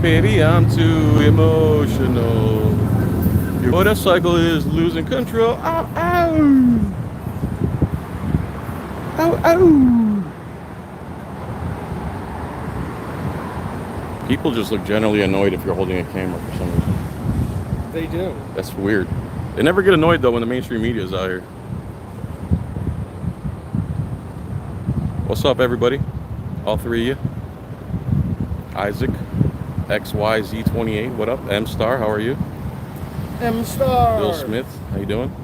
Baby, I'm too emotional. Your motorcycle is losing control. Ow, ow. Ow, ow. People just look generally annoyed if you're holding a camera for some reason. They do. That's weird. They never get annoyed though when the mainstream media is out here. What's up, everybody? All three of you. Isaac, XYZ28. What up? M Star, how are you? M Star. Bill Smith, how you doing?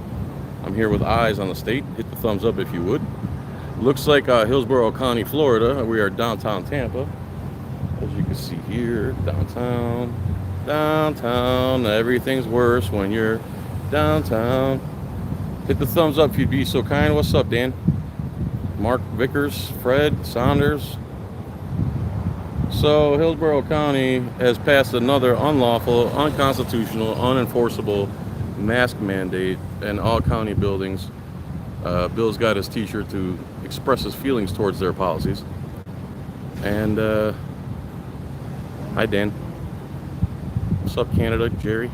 I'm here with Eyes on the State. Hit the thumbs up if you would. Looks like Hillsborough County, Florida. We are downtown Tampa. As you can see here, downtown. Everything's worse when you're downtown. Hit the thumbs up if you'd be so kind. What's up, Dan? Mark Vickers, Fred Saunders. So Hillsborough County has passed another unlawful, unconstitutional, unenforceable mask mandate in all county buildings. Bill's got his t-shirt to express his feelings towards their policies. And hi, Dan. What's up, Canada? Jerry,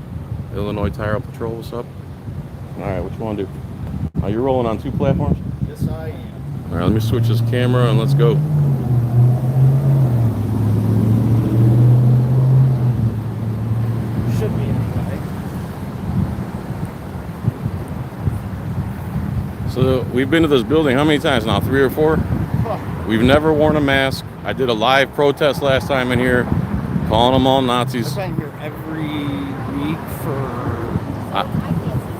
Illinois Tire Patrol. What's up? All right, what you want to do? You're rolling on two platforms? Yes, I am. All right, let me switch this camera and let's go. Should be anyway. So we've been to this building how many times now? 3 or 4? Huh. We've never worn a mask. I did a live protest last time in here, calling them all Nazis. I've been here every week for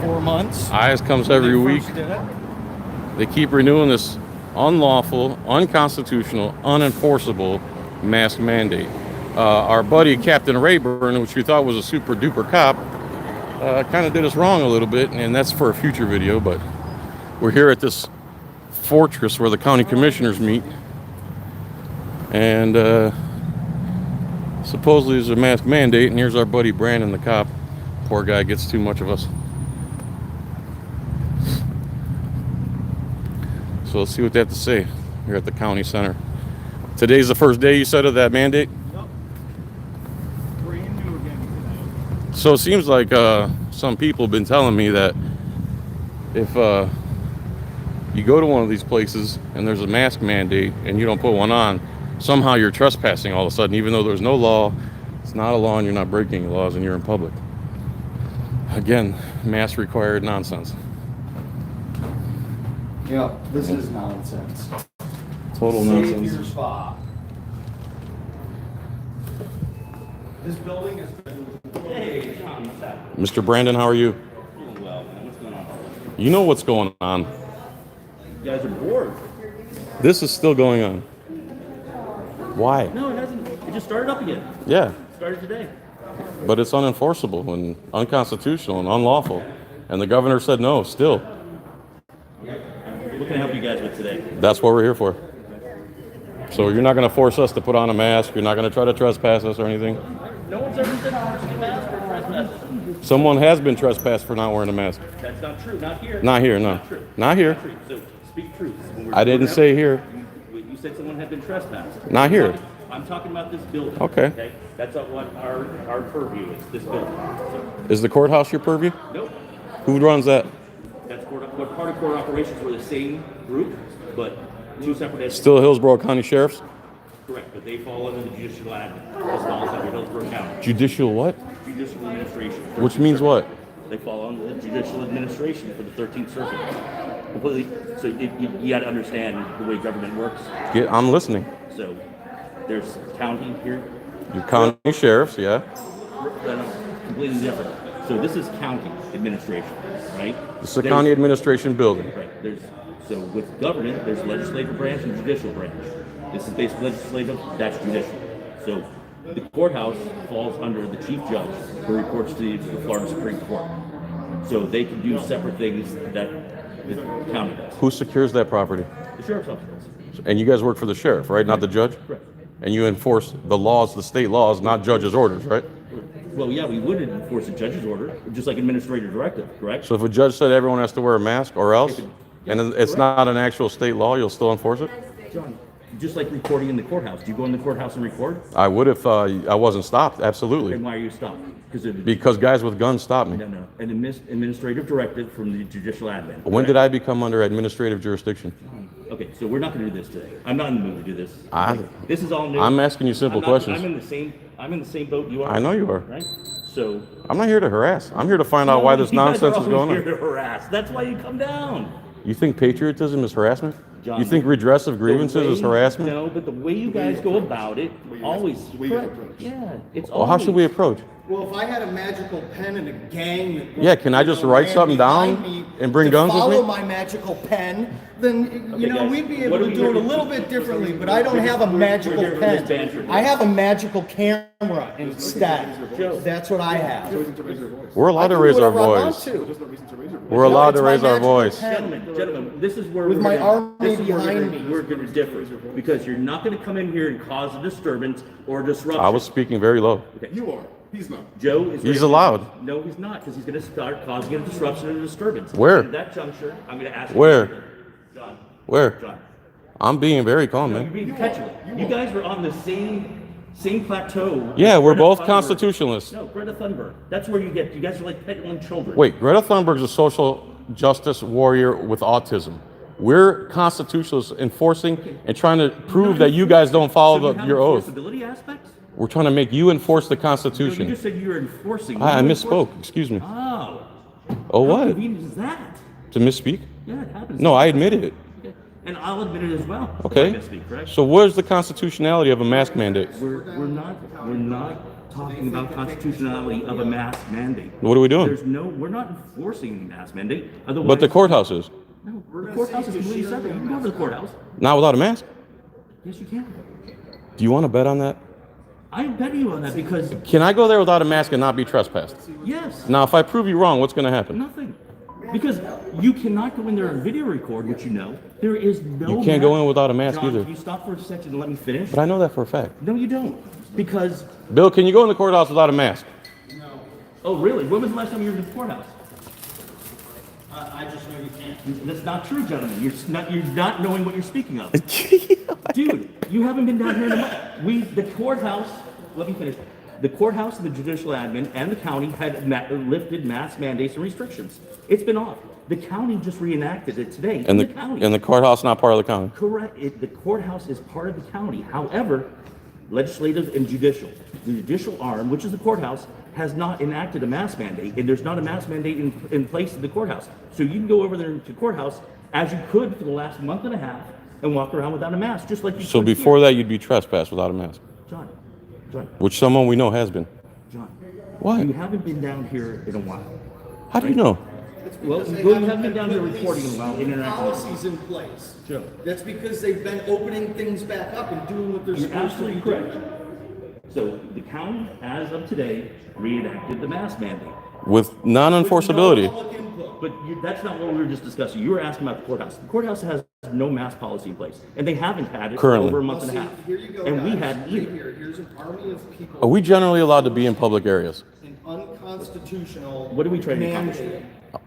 4 months. Eyes comes every week. They keep renewing this unlawful, unconstitutional, unenforceable mask mandate. Our buddy Captain Rayburn, which we thought was a super duper cop, kind of did us wrong a little bit, and that's for a future video. But we're here at this fortress where the county commissioners meet, and supposedly there's a mask mandate, and here's our buddy Brandon, the cop. Poor guy gets too much of us. So let's see what they have to say here at the county center. Today's the first day, you said, of that mandate? Yep. Brand new again today. So it seems like some people have been telling me that if you go to one of these places and there's a mask mandate and you don't put one on, somehow you're trespassing all of a sudden, even though there's no law. It's not a law and you're not breaking the laws and you're in public. Again, mask required nonsense. Yeah, this is nonsense. Total Save nonsense. your spot. This building is. Hey, Tom, what's that? Mr. Brandon, how are you? Doing well, man. What's going on? You know what's going on. You guys are bored. This is still going on. Why? No, it hasn't. It just started up again. Yeah, It started today. but it's unenforceable and unconstitutional and unlawful. And the governor said no, still. What can I help you guys with today? That's what we're here for. So you're not going to force us to put on a mask. You're not going to try to trespass us or anything. No one's ever said forcing a mask or trespass. Someone has been trespassed for not wearing a mask. That's not true. Not here. Not here, no. Not true. Not here. Not true. So speak truth. I didn't say here. You said someone had been trespassed. Not here. I'm talking about this building. Okay. That's what our purview is. This building. So, Is the courthouse your purview? nope. Who runs that? That's what part of court operations were the same group, but two separate entities. Still Hillsborough County Sheriffs? Correct, but they fall under the judicial admin as well as under Hillsborough County. Judicial what? Judicial administration. Which means what? They fall under the judicial administration for the 13th Circuit. Completely. So you got to understand the way government works. I'm listening. So there's county here. Your county sheriffs, yeah. Completely different. So this is county administration, right? This is a county administration building. Right. So with government, there's legislative branch and judicial branch. This is basically legislative, that's judicial. So the courthouse falls under the chief judge who reports to the Florida Supreme Court. So they can do separate things that the county does. Who secures that property? The sheriff's office does. And you guys work for the sheriff, right? Not the judge? Correct. And you enforce the laws, the state laws, not judges' orders, right? Well, yeah, we would enforce a judge's order, just like administrative directive, correct? So if a judge said everyone has to wear a mask or else, and it's not an actual state law, you'll still enforce it? John, Just like recording in the courthouse. Do you go in the courthouse and record? I would if I wasn't stopped. Absolutely. And why are you stopped? Because guys with guns stopped me. No. An administrative directive from the judicial admin. When did I become under administrative jurisdiction? Okay, so we're not going to do this today. I'm not in the mood to do this. This is all new. I'm asking you simple questions. I'm in the same boat you are. I know you are. Right? So I'm not here to harass. I'm here to find out why this nonsense is going here on. to harass. That's why you come down. You think patriotism is harassment? John, You think redress of grievances is harassment? No, but the way you guys go about it, always. Correct. Yeah, it's Well, how should we approach? Well, if I had a magical pen and a gang that Yeah, can I just write ran something down behind me and bring to guns with me? follow my magical pen, then Okay, guys, we'd be what able are to we do it a here- little bit differently. But I don't have a magical here for this pen. banter. I have a magical camera instead. That's what I have. We're allowed to I can raise do our whatever I want voice. to. We're allowed it's to my raise our magical voice. pen. Gentlemen, this is where With we're my gonna- army this is where behind me. We're going to differ because you're not going to come in here and cause a disturbance or disruption. I was speaking very low. You are. He's not. Joe is. He's gonna- allowed. No, he's not, because he's going to start causing a disruption and a disturbance. Where? At that juncture, I'm going to ask. Where? You, John. Where? John. I'm being very calm, No, you're man. being petulant. You guys were on the same plateau. Yeah, we're Greta both Thunberg. constitutionalists. No, Greta Thunberg. That's where you guys are like petulant children. Wait, Greta Thunberg's a social justice warrior with autism. We're constitutionalists enforcing and trying to prove that you guys don't follow your oath. Enforceability aspects? We're trying to make you enforce the No, you Constitution. just said you were enforcing. I You misspoke. enforce- Excuse me. Oh. Oh, How what? convenient is that? To misspeak? Yeah, it happens. No, I admitted it. Okay. And I'll admit it as well. Okay. I misspeak, correct? So where's the constitutionality of a mask mandate? We're not talking about constitutionality of a mask mandate. What are we doing? We're not enforcing any mask mandate. Otherwise, But the courthouse is. No, the courthouse is completely separate. You can go to the courthouse. Not without a mask? Yes, you can. Do you want to bet on that? I'm betting you on that because Can I go there without a mask and not be trespassed? yes, Now, if I prove you wrong, what's going to happen? nothing. Because you cannot go in there and video record, which you know. There is no. You can't go in without a mask John, either. Can you stop for a second and let me finish? But I know that for a fact. No, you don't. Because Bill, can you go in the courthouse without a mask? oh, really? When was the last time you were in the courthouse? I just know you can't. That's not true, gentlemen. You're not knowing what you're speaking of. Dude, you haven't been down here in a month. The courthouse, let me finish. The courthouse and the judicial admin and the county had lifted mask mandates and restrictions. It's been off. The county just reenacted it today. And in the county. the courthouse not part of the county. Correct. The courthouse is part of the county. However, legislative and judicial, the judicial arm, which is the courthouse, has not enacted a mask mandate, and there's not a mask mandate in place in the courthouse. So you can go over there to the courthouse as you could for the last month and a half and walk around without a mask, just like you So could before here. that, you'd be trespassed without a mask, John, which someone we know has been. John, What? you haven't been down here in a while. How do you know? Well, you haven't been down here reporting in a while, internationally. Policies in place. Joe. That's because they've been opening things back up and doing what they're You're supposed to be absolutely doing. correct. So the county, as of today, reenacted the mask mandate. With With non-enforceability. no public input. But that's not what we were just discussing. You were asking about the courthouse. The courthouse has no mask policy in place, and they haven't had it Currently. for over a Well, month and see, a half. here you go, And we guys. hadn't Right either. here. Here's an army of people. Are we generally allowed to be in public areas? An unconstitutional What are we trying to accomplish? mandate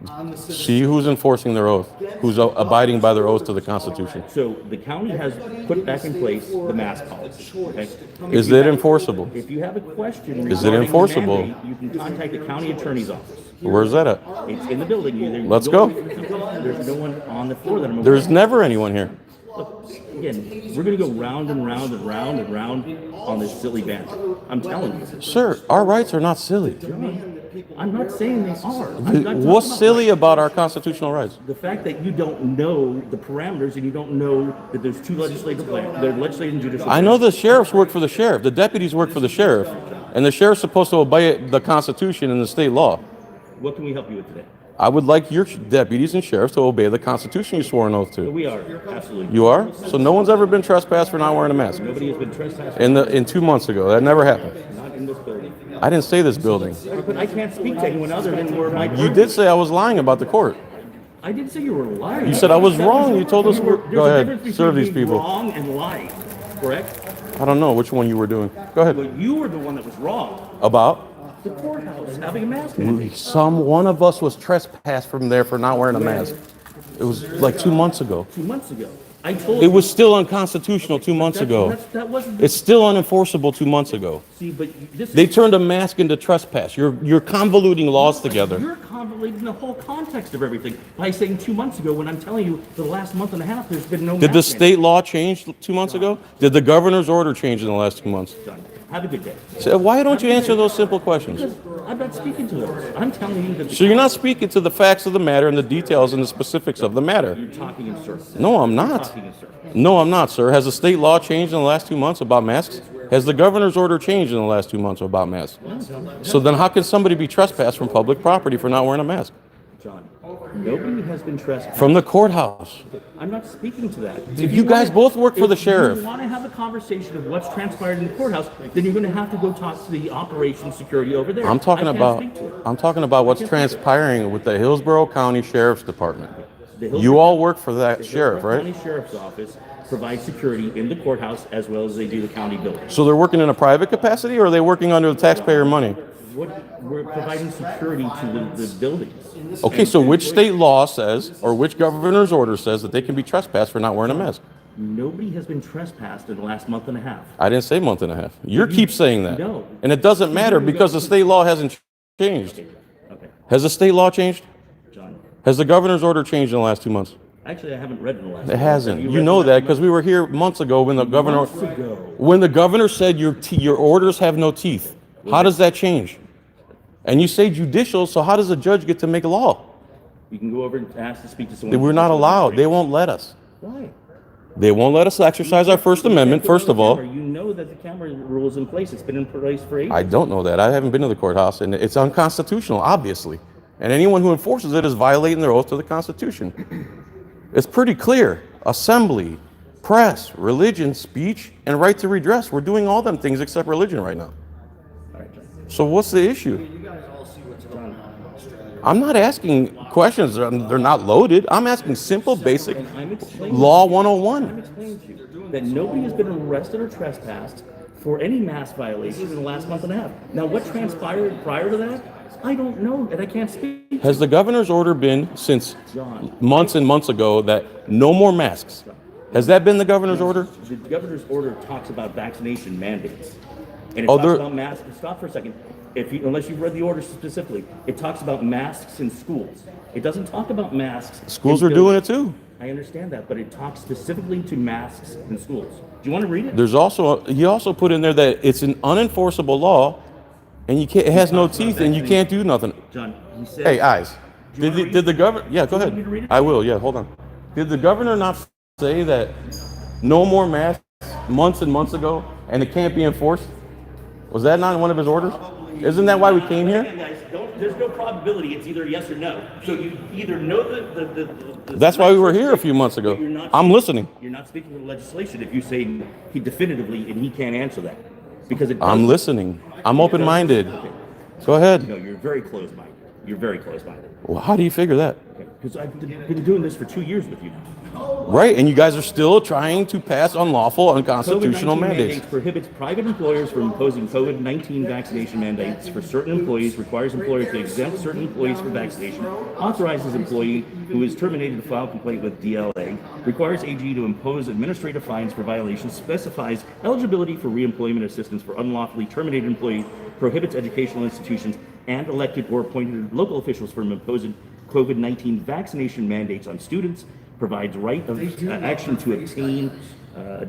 on the citizens. See who's enforcing their oath, who's abiding by their oath to the Constitution. So the county has put back in place the mask policy. Okay? Is it enforceable? If you have a question Is it regarding the enforceable? mandate, you can contact the county attorney's office. Where's that at? It's in the building. Let's go. There's no one on the floor that I'm aware There's of. never anyone here. Look, again, we're going to go round and round and round and round on this silly banter. I'm telling you. Sir, our rights are not silly. I'm not saying they are. I'm not talking What's about silly about our constitutional rights? the fact that you don't know the parameters and you don't know that there's two legislative and judicial. I know the sheriffs work for the sheriff, the deputies work for the sheriff, and the sheriff's supposed to obey the Constitution and the state law. What can we help you with today? I would like your deputies and sheriffs to obey the Constitution you swore an oath to. We are absolutely. You are? So no one's ever been trespassed for not wearing a mask? Nobody has been trespassed. In 2 months ago, that never happened. Not in this building. I didn't say this building. But I can't speak to anyone other than where my. You did say I was lying about the court. I didn't say you were lying. You said I was wrong. You told us There's go a ahead, difference serve between these being people. Wrong and lying, correct? I don't know which one you were doing. Go ahead. But you were the one that was wrong. About? The courthouse having a mask mandate. One of us was trespassed from there for not wearing a mask. It was like 2 months ago. 2 months ago. I told It was still unconstitutional 2 months ago. That wasn't. It's still unenforceable 2 months ago. See, but They turned a mask into trespass. You're convoluting laws together. You're convoluting the whole context of everything by saying 2 months ago when I'm telling you for the last month and a half there's been no. Did the state law change 2 months ago? Did the governor's order change in the last 2 months? Done. Have a good day. So why don't you answer those simple questions? Because I'm not speaking to those. I'm telling you that. So you're not speaking to the facts of the matter and the details and the specifics of the matter. You're talking in circles. No, I'm You're not. talking in circles. No, I'm not, sir. Has the state law changed in the last 2 months about masks? Has the governor's order changed in the last 2 months about masks? So then how can somebody be trespassed from public property for not wearing a mask? John, nobody has been trespassed. From the courthouse. I'm not speaking to that. You guys both work for the sheriff. If you want to have a conversation of what's transpired in the courthouse, then you're going to have to go talk to the operations security over there. I'm talking I can't about speak to it. I'm talking about what's transpiring with the Hillsborough County Sheriff's Department. The Hillsborough- You all work for that the sheriff, Hillsborough right? County Sheriff's Office provides security in the courthouse as well as they do the county building. So they're working in a private capacity, or are they working under the taxpayer money? We're providing security to the buildings. Okay, so which state law says, or which governor's order says that they can be trespassed for not wearing a mask? Nobody has been trespassed in the last month and a half. I didn't say month and a half. You keep saying that. No. And it doesn't matter because the state law hasn't changed. Okay, Has the state law changed? John. Has the governor's order changed in the last 2 months? Actually, I haven't read in the last. It hasn't. Have You read know the that last because we were here months ago when the governor, Months ago. when the governor said your orders have no teeth. How does that change? And you say judicial, so how does a judge get to make law? You can go over and ask to speak to someone. We're not allowed. They won't let us. Why? They won't let us exercise our First Amendment, first of all. You know that the camera rule is in place. It's been in place for ages. I don't know that. I haven't been to the courthouse, and it's unconstitutional, obviously. And anyone who enforces it is violating their oath to the Constitution. It's pretty clear. Assembly, press, religion, speech, and right to redress. We're doing all them things except religion right now. All right, John. So what's the issue? You guys all see what's going on in Australia. I'm not asking questions. They're not loaded. I'm asking simple, basic And I'm explaining. law I'm 101. explaining to you that nobody has been arrested or trespassed for any mass violations in the last month and a half. Now, what transpired prior to that, I don't know, and I can't speak. Has the governor's order been since John. months and months ago that no more masks? Has that been the governor's order? The governor's order talks about vaccination mandates. And it Oh, talks there- about masks. Stop for a second. Unless you've read the order specifically, it talks about masks in schools. It doesn't talk about masks. Schools are doing it too. I understand that, but it talks specifically to masks in schools. Do you want to read it? There's also, he also put in there that it's an unenforceable law and you can't, it has no teeth and you can't do nothing. John, he said. Hey, eyes. Do you wanna Did the read it? governor, yeah, go Do you want me to read ahead. it? I will, yeah, hold on. Did the governor not say that no more masks months and months ago and it can't be enforced? Was that not one of his orders? Isn't that why we came here? Again, guys, there's no probability. It's either yes or no. So you either know the That's why we were here a few months ago. But you're not I'm speaking- listening. You're not speaking to the legislation if you say he definitively and he can't answer that. Because it I'm doesn't- listening. I'm open-minded. Okay. Go ahead. No, you're very close-minded. You're very close-minded. Well, how do you figure that? Because I've been doing this for 2 years with you now. Right, and you guys are still trying to pass unlawful, unconstitutional COVID-19 mandates. prohibits private employers from imposing COVID-19 vaccination mandates for certain employees, requires employers to exempt certain employees from vaccination, authorizes employee who is terminated to file complaint with DLA, requires AG to impose administrative fines for violations, specifies eligibility for reemployment assistance for unlawfully terminated employees, prohibits educational institutions and elected or appointed local officials from imposing COVID-19 vaccination mandates on students, provides right of action to obtain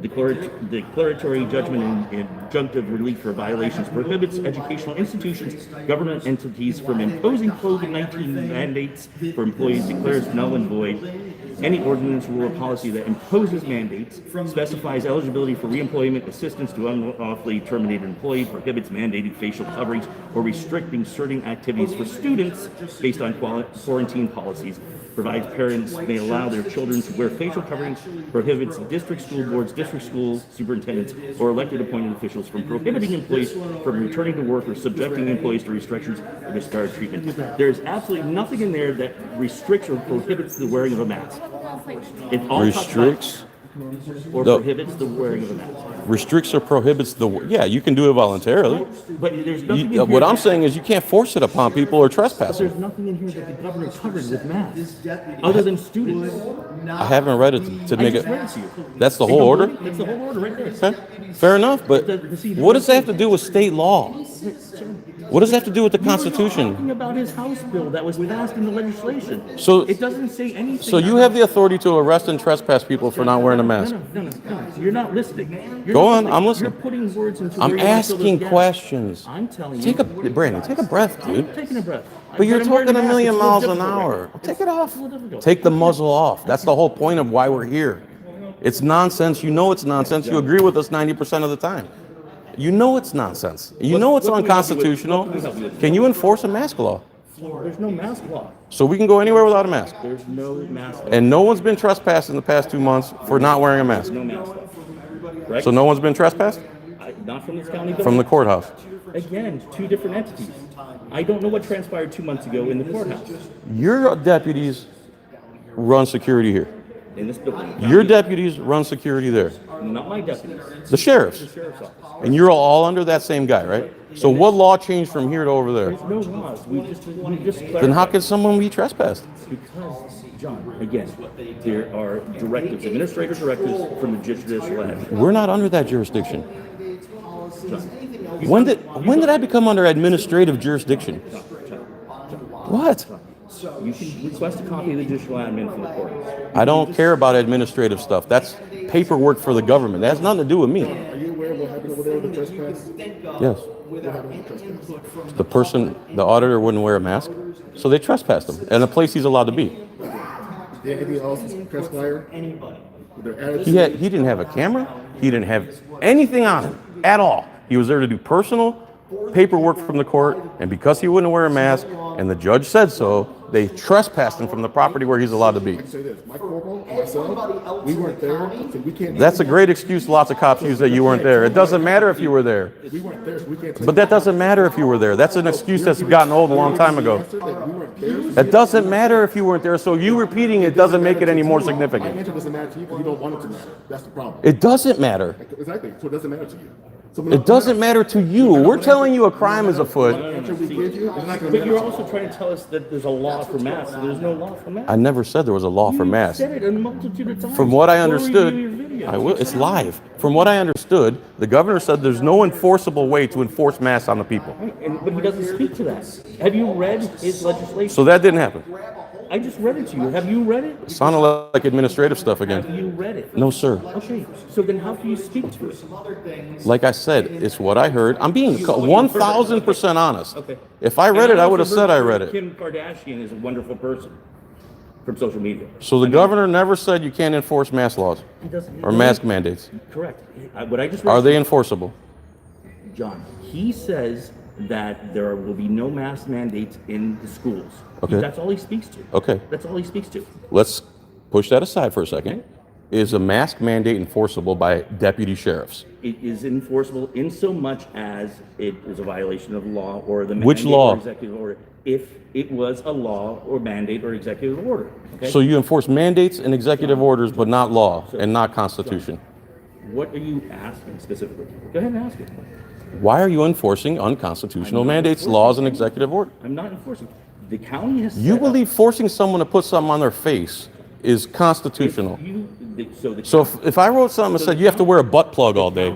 declaratory judgment and injunctive relief for violations, prohibits educational institutions, government entities from imposing COVID-19 mandates for employees, declares null and void any ordinance, rule, or policy that imposes mandates, specifies eligibility for reemployment assistance to unlawfully terminated employee, prohibits mandated facial coverings or restricting certain activities for students based on quarantine policies, provides parents may allow their children to wear facial coverings, prohibits district school boards, district school superintendents, or elected appointed officials from prohibiting employees from returning to work or subjecting employees to restrictions or disparate treatment. There's absolutely nothing in there that restricts or prohibits the wearing of a mask. It all talks about Restricts or No. prohibits the wearing of a mask. Restricts or prohibits yeah, you can do it voluntarily. But there's nothing in here What I'm that- saying is you can't force it upon people or trespass There's them. nothing in here that the governor covered with masks, other than students. I haven't read it to I make just it. read it to you. That's the whole order? That's the whole order right there. Okay, fair enough, but what does that have to do with state law? What does that have to do with the Constitution? Talking about his House bill that was passed in the legislation. So- it doesn't say anything. So you have the authority to arrest and trespass people for not wearing a mask. No. You're not listening. You're Go not on, I'm listening. You're putting words into. I'm where you want to fill those asking gaps. questions. I'm telling Take you. Brandon, take a breath, I'm dude. taking a breath. But you're I'm wearing talking a mask. million It's a little miles an difficult right hour. now. Take it off. It's a little difficult. Take the muzzle off. That's the whole point of why we're here. It's nonsense. You know it's nonsense. You agree with us 90% of the time. You know it's nonsense. You know it's what can we help you with? unconstitutional. What can we help you with? Can you enforce a mask law? There's no mask law. So we can go anywhere without a mask. There's no mask law. And no one's been trespassed in the past 2 months for not wearing a mask. No mask law. Correct? So no one's been trespassed? Not from this county building. From the courthouse. Again, two different entities. I don't know what transpired 2 months ago in the courthouse. Your deputies run security here. In this building. Your deputies run security there. Not my deputies. The sheriffs. The sheriff's office. And you're all under that same guy, right? So what law changed from here to over there? There's no laws. We just Then how can someone be trespassed? Because, John, again, there are directives, administrative directives from the judicial head. We're not under that jurisdiction. John, When did I become under administrative jurisdiction? What? you can request a copy of the judicial admin from the court. I don't care about administrative stuff. That's paperwork for the government. That has nothing to do with me. Are you aware of what happened over there with the trespass? Yes. What happened with the trespass? The auditor wouldn't wear a mask, so they trespassed him. And the place he's allowed to be. Did anything else transpire? With their attitude? He didn't have a camera. He didn't have anything on him at all. He was there to do personal paperwork from the court, and because he wouldn't wear a mask, and the judge said so, they trespassed him from the property where he's allowed to be. I can say this, my corporal and myself, we weren't there, so we can't. That's a great excuse lots of cops use that you weren't there. It doesn't matter if you were there. We weren't there, so we can't. But that doesn't matter if you were there. That's an excuse that's gotten old a long time ago. We weren't there. That doesn't matter if you weren't there, so you repeating it doesn't make it any more My significant. answer doesn't matter to you because you don't want it to matter. That's the problem. It doesn't matter. Exactly, so it doesn't matter to you. So It doesn't matter to you. We're telling you a crime is afoot. The answer we give you is not going to But matter. you're also trying to tell us that there's a law for masks. There's no law for masks. I never said there was a law for You masks. said it a multitude of times. From what I Go understood, review your videos. I will. It's live. From what I understood, the governor said there's no enforceable way to enforce masks on the people. But he doesn't speak to that. Have you read his legislation? So that didn't happen. I just read it to you. Have you read it? Sounded like administrative stuff Have again. you read it? No, sir. Okay, so then how can you speak to it? Like I said, it's what I heard. I'm being 1,000% honest. Okay. If I read it, I would have also said I heard read that it. Kim Kardashian is a wonderful person from social media. So the governor never said you can't enforce mask laws He doesn't. or mask mandates. Correct. What I just read. Are they enforceable? John, he says that there will be no mask mandates in the schools. Okay. That's all he speaks to. Okay. That's all he speaks to. Let's push that aside for a second. Is a mask mandate enforceable by deputy sheriffs? It is enforceable in so much as it is a violation of law or the Which mandate law? or executive order. If it was a law or mandate or executive order. Okay? So you enforce mandates and executive orders, but not law and not constitution. What are you asking specifically? Go ahead and ask it. Why are you enforcing unconstitutional I'm not mandates, enforcing laws, and them. executive orders? I'm not enforcing. The county has. You set up- believe forcing someone to put something on their face is constitutional. So if I wrote something that said you have to wear a butt plug all day,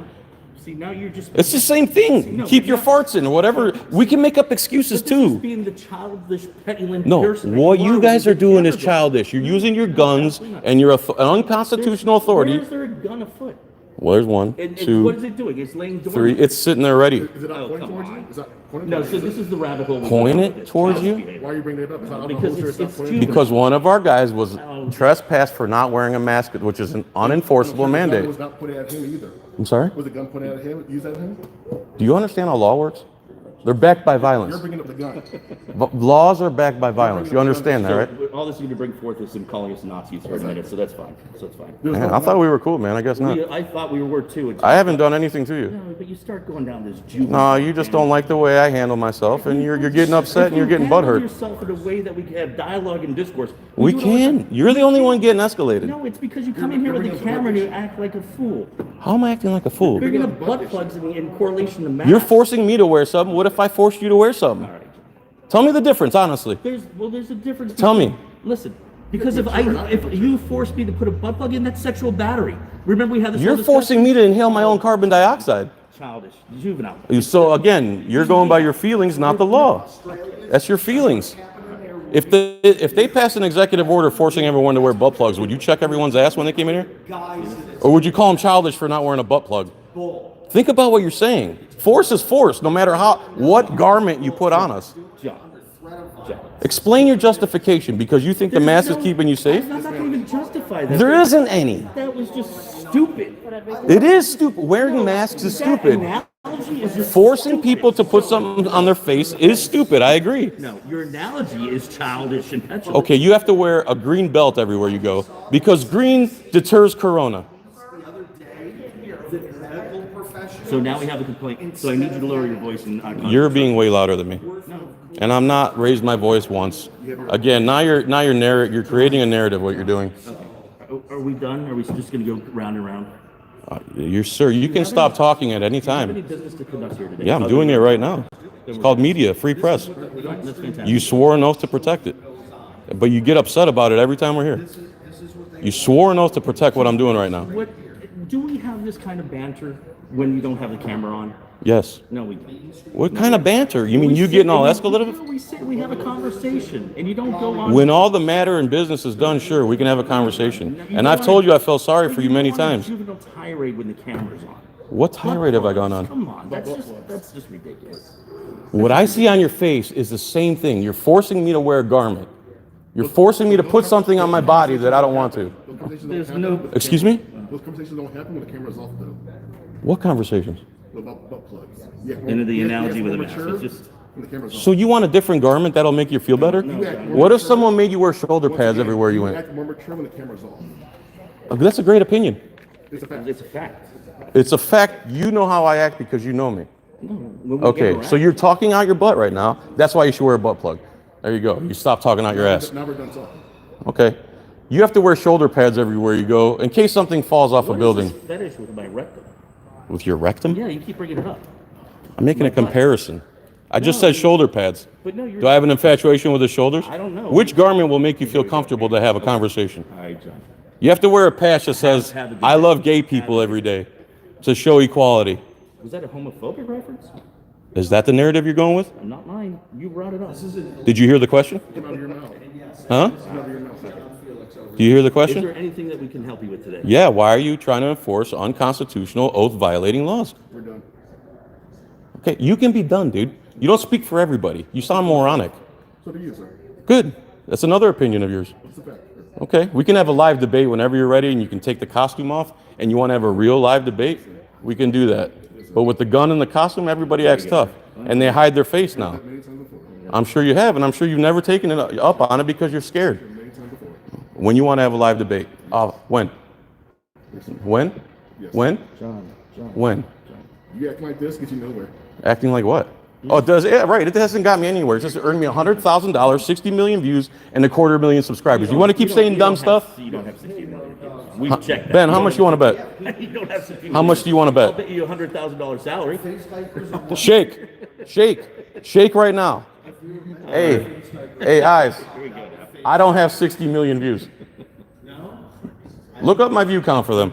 See, now you're just. it's the same thing. No, Keep but your not- farts in or whatever. We can make up excuses But this is too. being the childish, petulant No, person that what are you when guys are get doing is together. childish. You're using your guns and you're an unconstitutional authority. Where's there a gun afoot? Well, there's one, And what two, is it doing? It's laying dormant. three. It's sitting there ready. Is it not Oh, pointing come towards on. you? Is that pointing No, towards so you? this is the rabbit hole. we Point go it down with towards child you? behavior. Why are you bringing it up? It's not on the Because holster, it's not pointing juvenile. Because one of our guys was trespassed for not wearing a mask, which is an unenforceable The gun mandate. was not pointed at him either. I'm sorry? Was the gun pointed at him, used at him? Do you understand how law works? They're backed by violence. You're bringing up the gun. Laws are backed by violence. You understand that, right? So all this is going to bring forth is him calling us Nazis for a minute, so that's fine. Man, I thought we were cool, man. I guess not. I thought we were too. I haven't done anything to you. No, but you start going down this juvenile. No, you just don't like the way I handle myself, and you're getting upset and you're getting butthurt. Yourself in a way that we can have dialogue and discourse. We can. You're the only one getting escalated. No, it's because you come in here with a camera and you act like a fool. How am I acting like a fool? You're gonna butt plugs in correlation to math. You're forcing me to wear something. What if I forced you to wear something? All right. Tell me the difference, honestly. There's a difference. Tell me. Listen, because if you force me to put a butt plug in, that's sexual battery. Remember we had this. You're forcing me to inhale my own carbon dioxide. Childish, juvenile. So again, you're going by your feelings, not the law. That's your feelings. If they pass an executive order forcing everyone to wear butt plugs, would you check everyone's ass when they came in here? Or would you call them childish for not wearing a butt plug? Think about what you're saying. Force is force, no matter what garment you put on us. John. Explain your justification, because you think the mask is keeping you safe? I'm not going to even justify that. There isn't any. That was just stupid. It is stupid. Wearing masks is stupid. Analogy is just Forcing stupid. people to put something on their face is stupid. I agree. No, your analogy is childish and petulant. Okay, you have to wear a green belt everywhere you go because green deters corona. So now we have a complaint. So I need you to lower your voice and You're being way louder than me. And I'm not raised my voice once. Again, now you're creating a narrative what you're doing. Are we done? Are we just going to go round and round? You can stop talking at any Do you have any time. business to conduct here today? Yeah, I'm doing it right now. It's called media, free press. That's fantastic. You swore an oath to protect it. But you get upset about it every time we're here. You swore an oath to protect what I'm doing right now. Do we have this kind of banter when you don't have the camera on? Yes. No, we don't. What kind of banter? You mean We you sit getting all and escalative? We sit, we have a conversation, and you don't go on. When all the matter in business is done, sure, we can have a conversation. And I've told you I felt sorry for you many times. Juvenile tirade when the camera's on. What tirade have I gone on? Come on, that's just ridiculous. What I see on your face is the same thing. You're forcing me to wear a garment. You're forcing me to put something on my body that I don't want to. There's no. Excuse me? Those conversations don't happen when the camera's off, though. What conversations? About butt plugs. Yeah, Into the analogy with a mask. It's just. when the camera's off. So you want a different garment that'll make you feel better? What if someone made you wear shoulder pads everywhere you You went? act more mature when the camera's off. That's a great opinion. It's a fact. It's a fact. It's a fact. You know how I act because you know me. When we Okay, interact- so you're talking out your butt right now. That's why you should wear a butt plug. There you go. You stop talking out your ass. Now we're done talking. Okay. You have to wear shoulder pads everywhere you go in case something falls off a What is building. this fetish with my rectum? With your rectum? Yeah, you keep bringing it up. I'm making a comparison. I just said shoulder pads. But no, you're. Do I have an infatuation with the shoulders? I don't know. Which garment will make you feel comfortable to have a conversation? All right, John. You have to wear a patch that says, Have a good I day. love gay people every day to show equality. Was that a homophobic reference? Is that the narrative you're going with? Not mine. You brought it up. Did you hear the question? Get out of your mouth. Huh? Get out of your mouth. Do you hear the Is question? there anything that we can help you with today? Yeah, why are you trying to enforce unconstitutional, oath-violating laws? We're done. Okay, you can be done, dude. You don't speak for everybody. You sound moronic. So do you, sir. Good. That's another opinion of yours. It's a fact. Okay, we can have a live debate whenever you're ready and you can take the costume off and you want to have a real live debate, we can do that. But with the gun and the costume, everybody acts tough. And they hide their face now. Many times before. I'm sure you have, and I'm sure you've never taken it up on it because you're scared. Many times before. When you want to have a live debate. When? When? Yes. When? John. When? You acting like this gets you nowhere. Acting like what? Oh, it does. Yeah, right. It hasn't got me anywhere. It's just earned me $100,000, 60 million views, and 250,000 subscribers. You want to keep saying dumb stuff? You don't have 60 million. We've checked that. Ben, how much do you want to bet? You don't have 60 million. How much do you want to I'll bet? bet you a $100,000 salary. Shake right now. Hey, eyes. I don't have 60 million views. Look up my view count for them.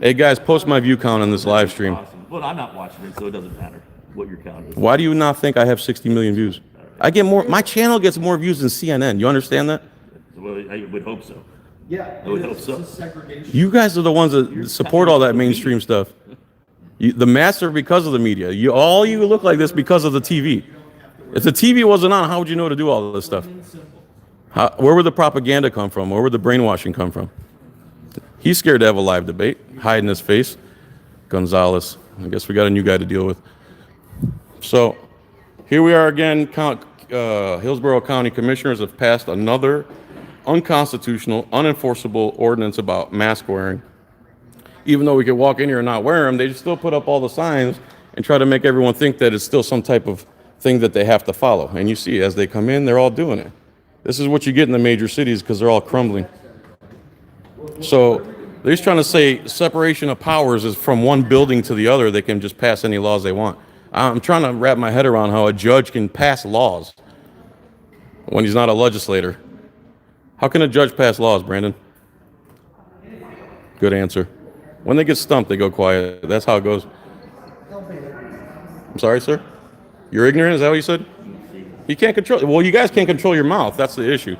Hey guys, post my view count on this live stream. Awesome. Well, I'm not watching it, so it doesn't matter what your count is. Why do you not think I have 60 million views? I get more. My channel gets more views than CNN. You understand that? Well, I would hope so. Yeah, I would hope so. You guys are the ones that support all that mainstream stuff. The masks are because of the media. All you look like this because of the TV. If the TV wasn't on, how would you know to do all of this stuff? Where would the propaganda come from? Where would the brainwashing come from? He's scared to have a live debate, hiding his face. Gonzalez. I guess we got a new guy to deal with. So here we are again. Hillsborough County Commissioners have passed another unconstitutional, unenforceable ordinance about mask wearing. Even though we could walk in here and not wear them, they just still put up all the signs and try to make everyone think that it's still some type of thing that they have to follow. And you see, as they come in, they're all doing it. This is what you get in the major cities because they're all crumbling. So they're just trying to say separation of powers is from one building to the other. They can just pass any laws they want. I'm trying to wrap my head around how a judge can pass laws when he's not a legislator. How can a judge pass laws, Brandon? Good answer. When they get stumped, they go quiet. That's how it goes. I'm sorry, sir? You're ignorant? Is that what you said? You can't control. Well, you guys can't control your mouth. That's the issue.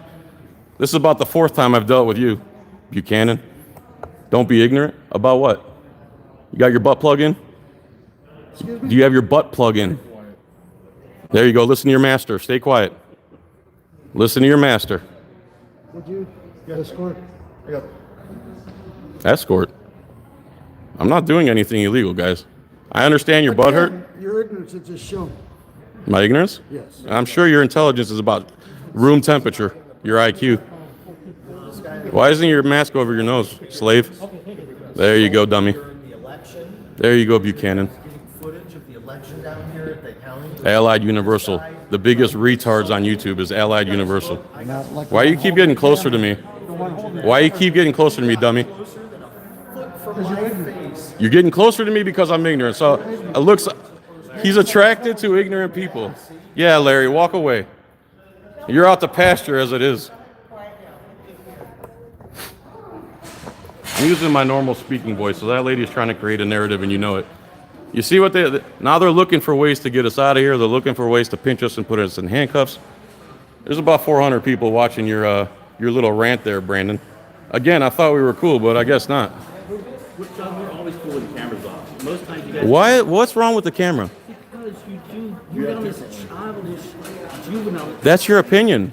This is about the 4th time I've dealt with you, Buchanan. Don't be ignorant. About what? You got your butt plug in? Do you have your butt plug in? There you go. Listen to your master. Stay quiet. Listen to your master. Would you get escort? I got Escort? I'm not doing anything illegal, guys. I understand your butt hurt. Your ignorance is just shown. My ignorance? Yes. I'm sure your intelligence is about room temperature, your IQ. Why isn't your mask over your nose, slave? There you go, dummy. There you go, Buchanan. Footage of the election down here at the county. Allied Universal. The biggest retards on YouTube is Allied Universal. Why you keep getting closer to me? Why you keep getting closer to me, dummy? You're getting closer to me because I'm ignorant. So it looks, he's attracted to ignorant people. Yeah, Larry, walk away. You're out to pasture as it is. I'm using my normal speaking voice, so that lady is trying to create a narrative and you know it. You see what now they're looking for ways to get us out of here. They're looking for ways to pinch us and put us in handcuffs. There's about 400 people watching your little rant there, Brandon. Again, I thought we were cool, but I guess not. We're always cool with the cameras off. Most times you guys. What's wrong with the camera? Because you're on this childish, juvenile. That's your opinion.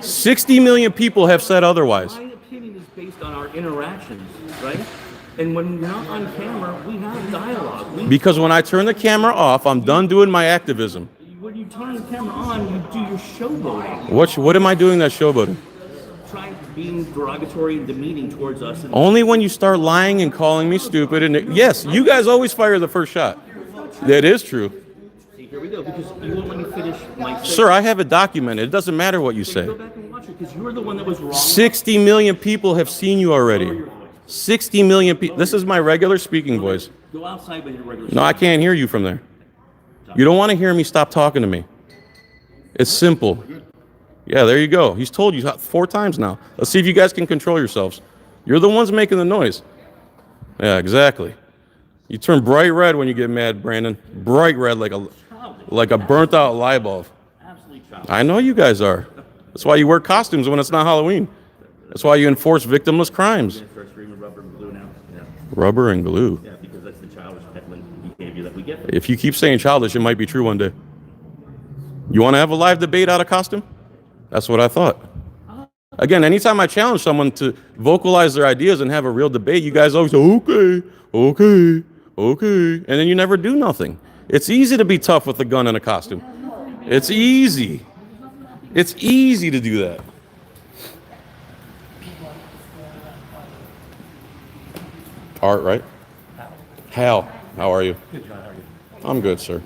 60 million people have said otherwise. My opinion is based on our interactions, right? And when we're not on camera, we have dialogue. Because when I turn the camera off, I'm done doing my activism. When you turn the camera on, you do your showboating. What am I doing that's showboating? Trying being derogatory and demeaning towards us. And Only when you start lying and calling me stupid. And yes, you guys always fire the first shot. That is true. see, here we go. Because you won't let me finish my. Sir, I have it documented. It doesn't matter what you say. Go back and watch it because you're the one that was wrong. 60 million people have seen you already. 60 million people. This is my regular speaking voice. Go outside with your regular. No, I can't hear you from there. You don't want to hear me, stop talking to me. It's simple. Yeah, there you go. He's told you 4 times now. Let's see if you guys can control yourselves. You're the ones making the noise. Yeah, exactly. You turn bright red when you get mad, Brandon. Bright red like a burnt out light bulb. Absolutely childish. I know you guys are. That's why you wear costumes when it's not Halloween. That's why you enforce victimless crimes. Start screaming rubber and glue now. Yeah. Rubber and glue. Yeah, because that's the childish peddling behavior that we get. If you keep saying childish, it might be true one day. You want to have a live debate out of costume? That's what I thought. Again, anytime I challenge someone to vocalize their ideas and have a real debate, you guys always say, okay. And then you never do nothing. It's easy to be tough with a gun and a costume. It's easy. It's easy to do that. Art, right? Hal, how are you? Good, John. How are you? I'm good, sir.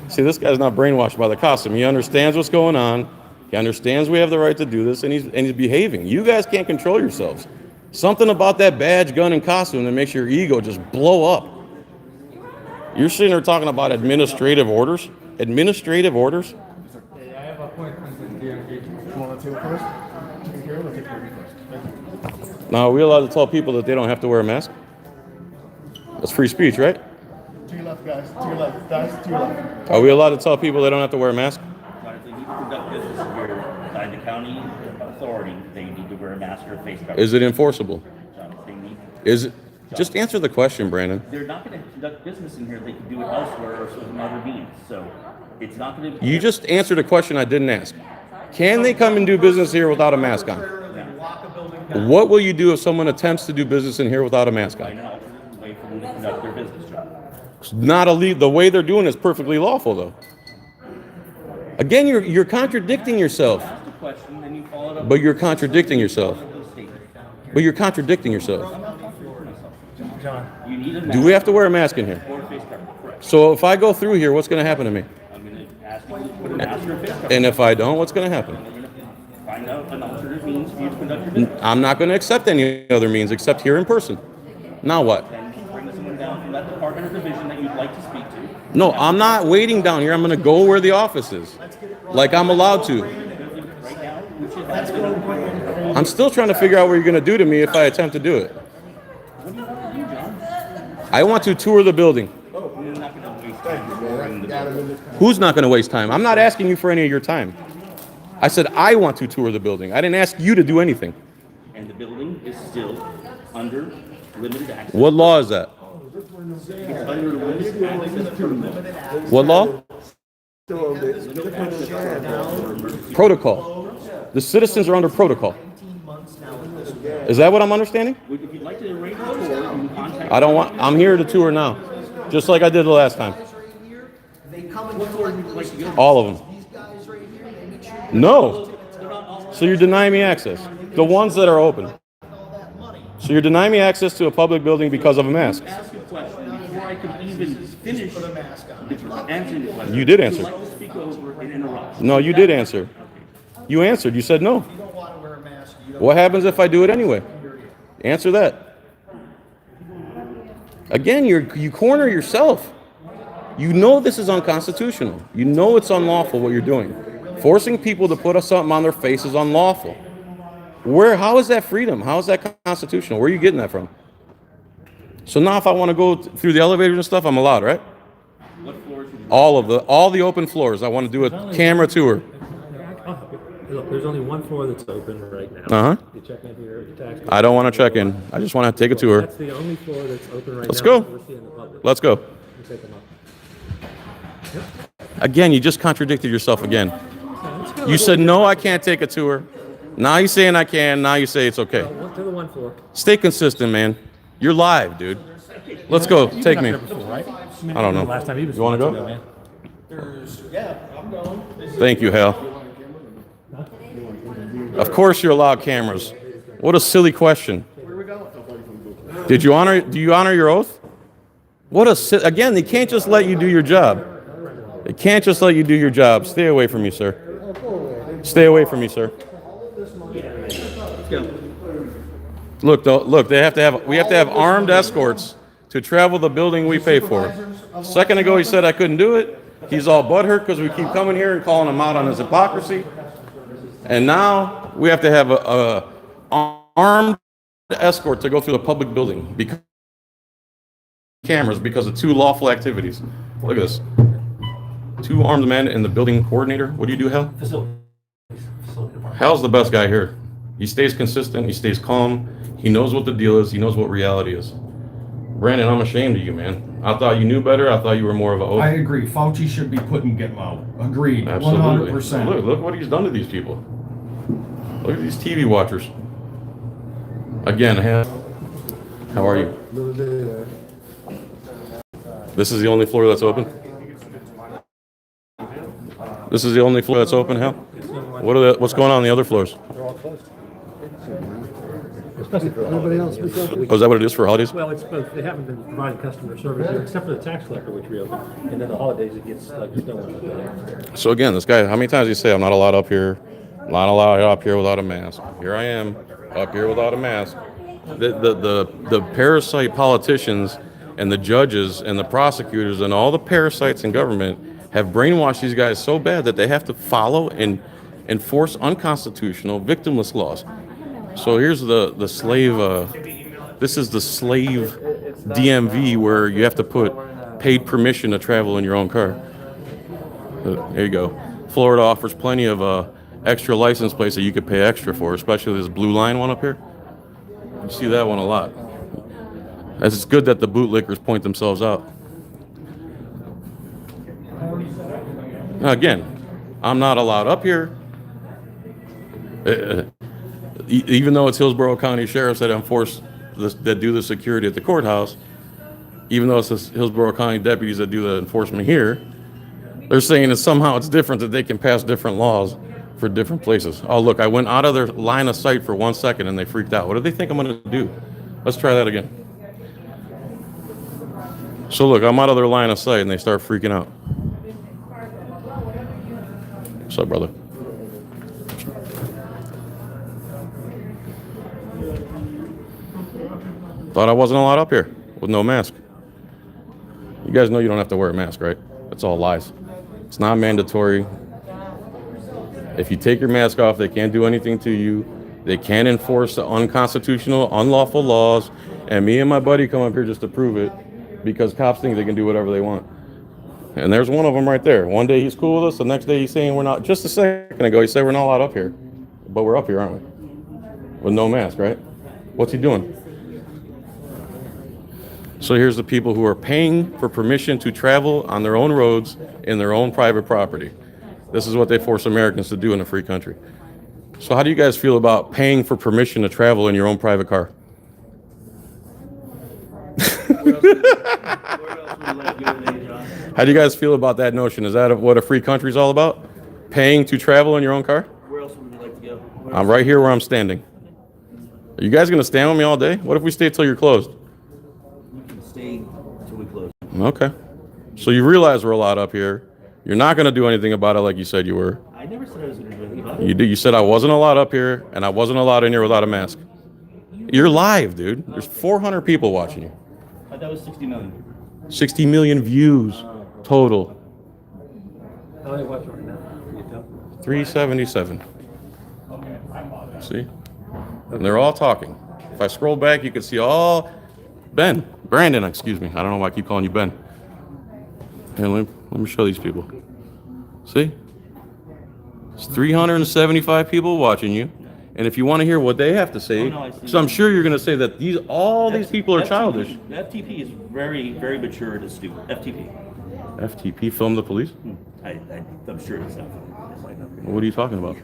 See, this guy's not brainwashed by the costume. He understands what's going on. He understands we have the right to do this, and he's behaving. You guys can't control yourselves. Something about that badge, gun, and costume that makes your ego just blow up. You're sitting there talking about administrative orders? Administrative orders? Hey, I have appointments with DMV. You want to take it first? Take care of it, or take care of it first? Thank you. Now, are we allowed to tell people that they don't have to wear a mask? That's free speech, right? To your left, guys. To your left. Guys, to your left. Are we allowed to tell people they don't have to wear a mask? If they need to conduct business here by the county authority, they need to wear a mask or a face cover. Is it enforceable? If they need, Is it? Just answer the question, Brandon. they're not going to conduct business in here. They can do it elsewhere or some other means. So it's not going to. You just answered a question I didn't ask. Can they come and do business here without a mask on? What will you do if someone attempts to do business in here without a mask Right on? now, wait for them to conduct their business job. It's not illegal. The way they're doing it is perfectly lawful, though. Again, you're contradicting yourself. Ask a question, then you follow it up. But you're contradicting yourself. But you're contradicting yourself. You need a mask. Do we have to wear a mask in here? Or a face cover. Correct. So if I go through here, what's going to happen to me? I'm going to ask you to put a mask or a face cover. And if I don't, what's going to happen? You're going to find out an alternative means for you to conduct your business. I'm not going to accept any other means except here in person. Now what? Then bring someone down from that department or division that you'd like to speak to. No, I'm not waiting down here. I'm going to go where the office is. Like I'm allowed to. Right now, we should have I'm still trying to figure out what you're going to do to me if I attempt to do it. I want to tour the building. You're not going to waste time in the building. Who's not going to waste time? I'm not asking you for any of your time. I said I want to tour the building. I didn't ask you to do anything. And the building is still under limited access. What law is that? It's under limited access protocol. What law? Protocol. The citizens are under protocol. Is that what I'm understanding? If you'd like to arrange a tour, you can contact. I don't want. I'm here to tour now, just like I did the last time. They come and collect All of them. these guys right here, they make sure No. So you're denying me access. The ones that are open. all that money. So you're denying me access to a public building because of a mask. Ask a question before I could even finish answering the question. You did Would answer. you like to speak over and interrupt? No, you did answer. You answered. You said no. You don't want to wear a mask. You don't What happens if I do it anyway? Answer that. Again, you corner yourself. You know this is unconstitutional. You know it's unlawful what you're doing. Forcing people to put something on their face is unlawful. How is that freedom? How is that constitutional? Where are you getting that from? So now if I want to go through the elevators and stuff, I'm allowed, right? What floors would you All the open floors. I want to do a camera tour. Look, there's only one floor that's open right now. Uh-huh. You check in here, your tax. I don't want to check in. I just want to take a tour. That's the only floor that's open right Let's now. go. that we're seeing the public. Let's go. You take them up. Again, you just contradicted yourself again. You said, no, I can't take a tour. Now you're saying I can. Now you say it's okay. To the one floor. Stay consistent, man. You're live, dude. Let's go. Take me. Right? I don't know. Last time you was You want to ago, go? man. Thank you, Hal. Of course you're allowed cameras. What a silly question. Do you honor your oath? Again, they can't just let you do your job. They can't just let you do your job. Stay away from me, sir. Stay away from me, sir. Look, we have to have armed escorts to travel the building we pay for. A second ago he said I couldn't do it. He's all butthurt because we keep coming here and calling him out on his hypocrisy. And now we have to have a armed escort to go through the public building because cameras because of two lawful activities. Look at this. 2 armed men and the building coordinator. What do you do, Hal? Hal's the best guy here. He stays consistent. He stays calm. He knows what the deal is. He knows what reality is. Brandon, I'm ashamed of you, man. I thought you knew better. I thought you were more of a oath. I agree. Fauci should be put and get him out. Agreed. Absolutely. 100%. Look what he's done to these people. Look at these TV watchers. Again, how are you? This is the only floor that's open? This is the only floor that's open, Hal? What's going on the other floors? They're all closed. Especially for everybody else. Oh, is that what it is for holidays? Well, it's both. They haven't been providing customer service here, except for the tax collector, which reopened. And then the holidays, it gets like there's no one there. So again, this guy, how many times do you say I'm not allowed up here? Not allowed up here without a mask. Here I am, up here without a mask. The parasite politicians and the judges and the prosecutors and all the parasites in government have brainwashed these guys so bad that they have to follow and enforce unconstitutional victimless laws. So here's the slave, this is the slave DMV where you have to put paid permission to travel in your own car. There you go. Florida offers plenty of extra license plates that you could pay extra for, especially this blue line one up here. You see that one a lot. It's good that the bootlickers point themselves out. Now again, I'm not allowed up here. Even though it's Hillsborough County Sheriffs that enforce this, that do the security at the courthouse, even though it's the Hillsborough County deputies that do the enforcement here, they're saying that somehow it's different, that they can pass different laws for different places. Oh, look, I went out of their line of sight for 1 second and they freaked out. What do they think I'm going to do? Let's try that again. So look, I'm out of their line of sight and they start freaking out. What's up, brother? Thought I wasn't allowed up here with no mask. You guys know you don't have to wear a mask, right? That's all lies. It's not mandatory. If you take your mask off, they can't do anything to you. They can't enforce the unconstitutional, unlawful laws. And me and my buddy come up here just to prove it because cops think they can do whatever they want. And there's one of them right there. One day he's cool with us. The next day he's saying we're not. Just a second ago, he said we're not allowed up here. But we're up here, aren't we? With no mask, right? What's he doing? So here's the people who are paying for permission to travel on their own roads in their own private property. This is what they force Americans to do in a free country. So how do you guys feel about paying for permission to travel in your own private car? How do you guys feel about that notion? Is that what a free country is all about? Paying to travel in your own car? Where else would you like to go? I'm right here where I'm standing. Are you guys going to stand with me all day? What if we stay till you're closed? Stay until we close. Okay. So you realize we're allowed up here. You're not going to do anything about it like you said you were. I never said I was going to do anything about it. You did. You said I wasn't allowed up here, and I wasn't allowed in here without a mask. You're live, dude. There's 400 people watching you. I thought it was 60 million. 60 million views total. How many watching right now? Can you tell? 377. See? And they're all talking. If I scroll back, you can see all... Brandon, excuse me. I don't know why I keep calling you Ben. Here, let me show these people. See? It's 375 people watching you. And if you want to hear what they have to say, so I'm sure you're going to say that these people are childish. The FTP is very, very mature and astute. FTP. FTP film the police? I'm sure it's not. What are you talking about?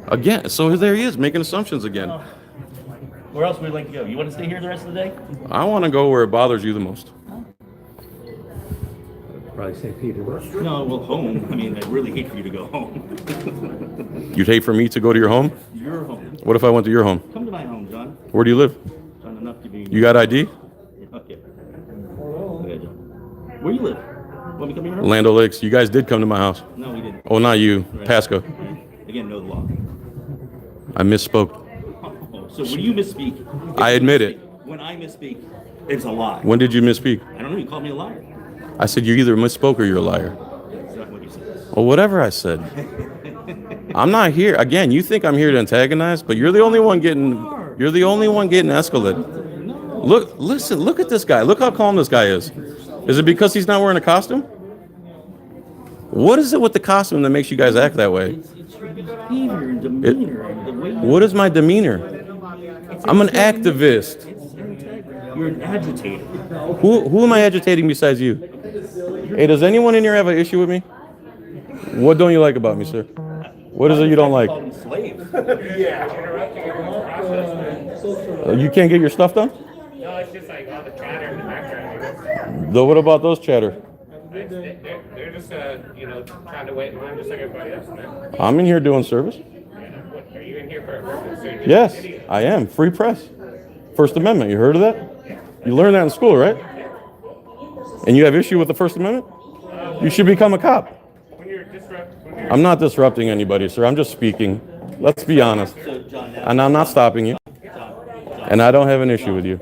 Again, so there he is, making assumptions again. Where else would you like to go? You want to stay here the rest of the day? I want to go where it bothers you the most. Probably St. Peter. No, well, home. I mean, I'd really hate for you to go home. You'd hate for me to go to your home? Your home. What if I went to your home? Come to my home, John. Where do you live? John, enough to be. You got ID? Okay. Okay, John. Where you live? Want me to come to your home? Land O'Lakes. You guys did come to my house. No, we didn't. Oh, not you. Right. Pasco. Again, know the law. I misspoke. So when you misspeak, I admit it. When I misspeak, it's a lie. When did you misspeak? I don't know. You called me a liar. I said you either misspoke or you're a liar. That's not what you said. Well, whatever I said. I'm not here. Again, you think I'm here to antagonize, but you're the only one getting escalated. Look at this guy. Look how calm this guy is. Is it because he's not wearing a costume? What is it with the costume that makes you guys act that way? It's your behavior and demeanor and the way you... What is my demeanor? I'm an activist. You're an agitator. Who am I agitating besides you? Hey, does anyone in here have an issue with me? What don't you like about me, sir? What is it you don't like? Slave. You can't get your stuff done? No, it's just like all the chatter in the background. Though, what about those chatter? They're just, trying to wait in line just like everybody else, man. I'm in here doing service. Are you in here for a purpose? Or just Yes, an idiot? I am. Free press. First Amendment. You heard of that? You learned that in school, right? And you have issue with the First Amendment? You should become a cop. When you're I'm not disrupting anybody, sir. I'm just speaking. Let's be honest. So, John, now, And I'm not stopping you. And I don't have an issue with you.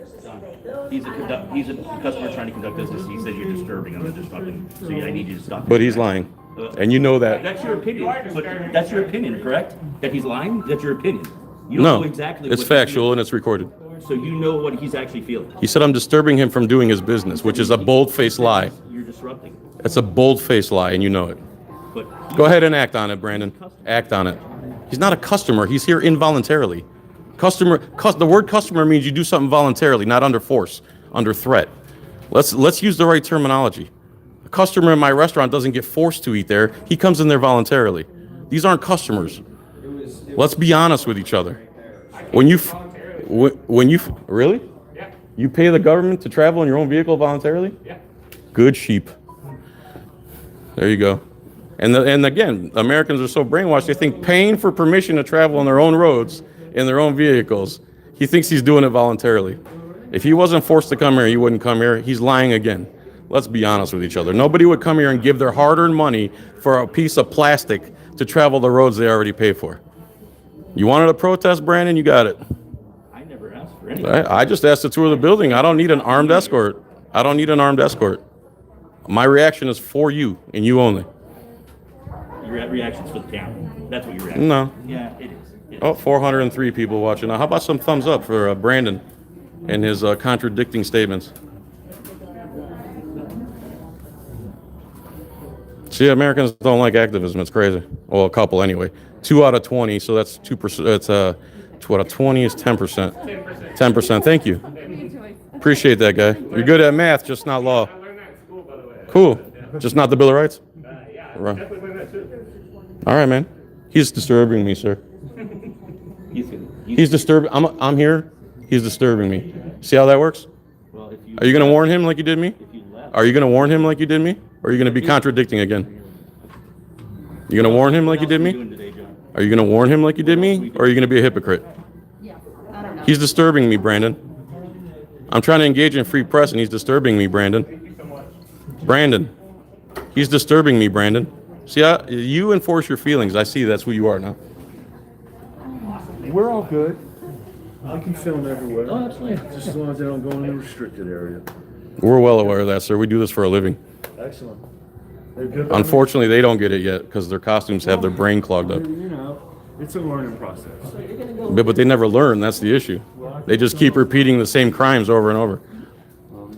he's a customer trying to conduct business. He said you're disturbing. I'm not disrupting. So yeah, I need you to stop. But he's lying. And you know that. That's your opinion. But that's your opinion, correct? That he's lying? That's your opinion. You don't No, know exactly it's what factual and it's recorded. So you know what he's actually feeling. He said I'm disturbing him from doing his business, which is a bold-faced lie. You're disrupting. It's a bold-faced lie, and you know it. But Go ahead and act on it, Brandon. Act on it. He's not a customer. He's here involuntarily. The word customer means you do something voluntarily, not under force, under threat. Let's use the right terminology. A customer in my restaurant doesn't get forced to eat there. He comes in there voluntarily. These aren't customers. Let's be honest with each other. When you really? You pay the government to travel in your own vehicle voluntarily? Yeah. Good sheep. There you go. And again, Americans are so brainwashed, they think paying for permission to travel on their own roads, in their own vehicles, he thinks he's doing it voluntarily. If he wasn't forced to come here, he wouldn't come here. He's lying again. Let's be honest with each other. Nobody would come here and give their hard-earned money for a piece of plastic to travel the roads they already pay for. You wanted to protest, Brandon? You got it. I never asked for anything. I just asked to tour the building. I don't need an armed escort. I don't need an armed escort. My reaction is for you and you only. Your reaction's for the camera. That's what your reaction. No. Yeah, it is. It is. Oh, 403 people watching. Now, how about some thumbs up for Brandon and his contradicting statements? See, Americans don't like activism. It's crazy. Well, a couple anyway. 2 out of 20, so that's 2%. It's 2 out of 20 is 10%. 10%. Thank you. Appreciate that, guy. You're good at math, just not law. I learned that in school, by the way. Cool. Just not the Bill of Rights? Yeah, Right. definitely learned that too. All right, man. He's disturbing me, sir. He's disturbing. I'm here. He's disturbing me. See how that works? Well, if you Are you going to warn him like you did me? if you left, Are you going to warn him like you did me? Or are you going to be contradicting again? You going to warn him like you did what me? else are you doing today, John? Are you going to warn him like you did me? Or are you going to be a hypocrite? He's disturbing me, Brandon. I'm trying to engage in free press and he's disturbing me, Brandon. Brandon. He's disturbing me, Brandon. See, you enforce your feelings. I see that's who you are now. We're all good. I can film everywhere. Oh, absolutely. Just as long as they don't go in the restricted area. We're well aware of that, sir. We do this for a living. Excellent. They're good by me. Unfortunately, they don't get it yet because their costumes have their brain clogged up. You know, it's a learning process. But they never learn. That's the issue. They just keep repeating the same crimes over and over.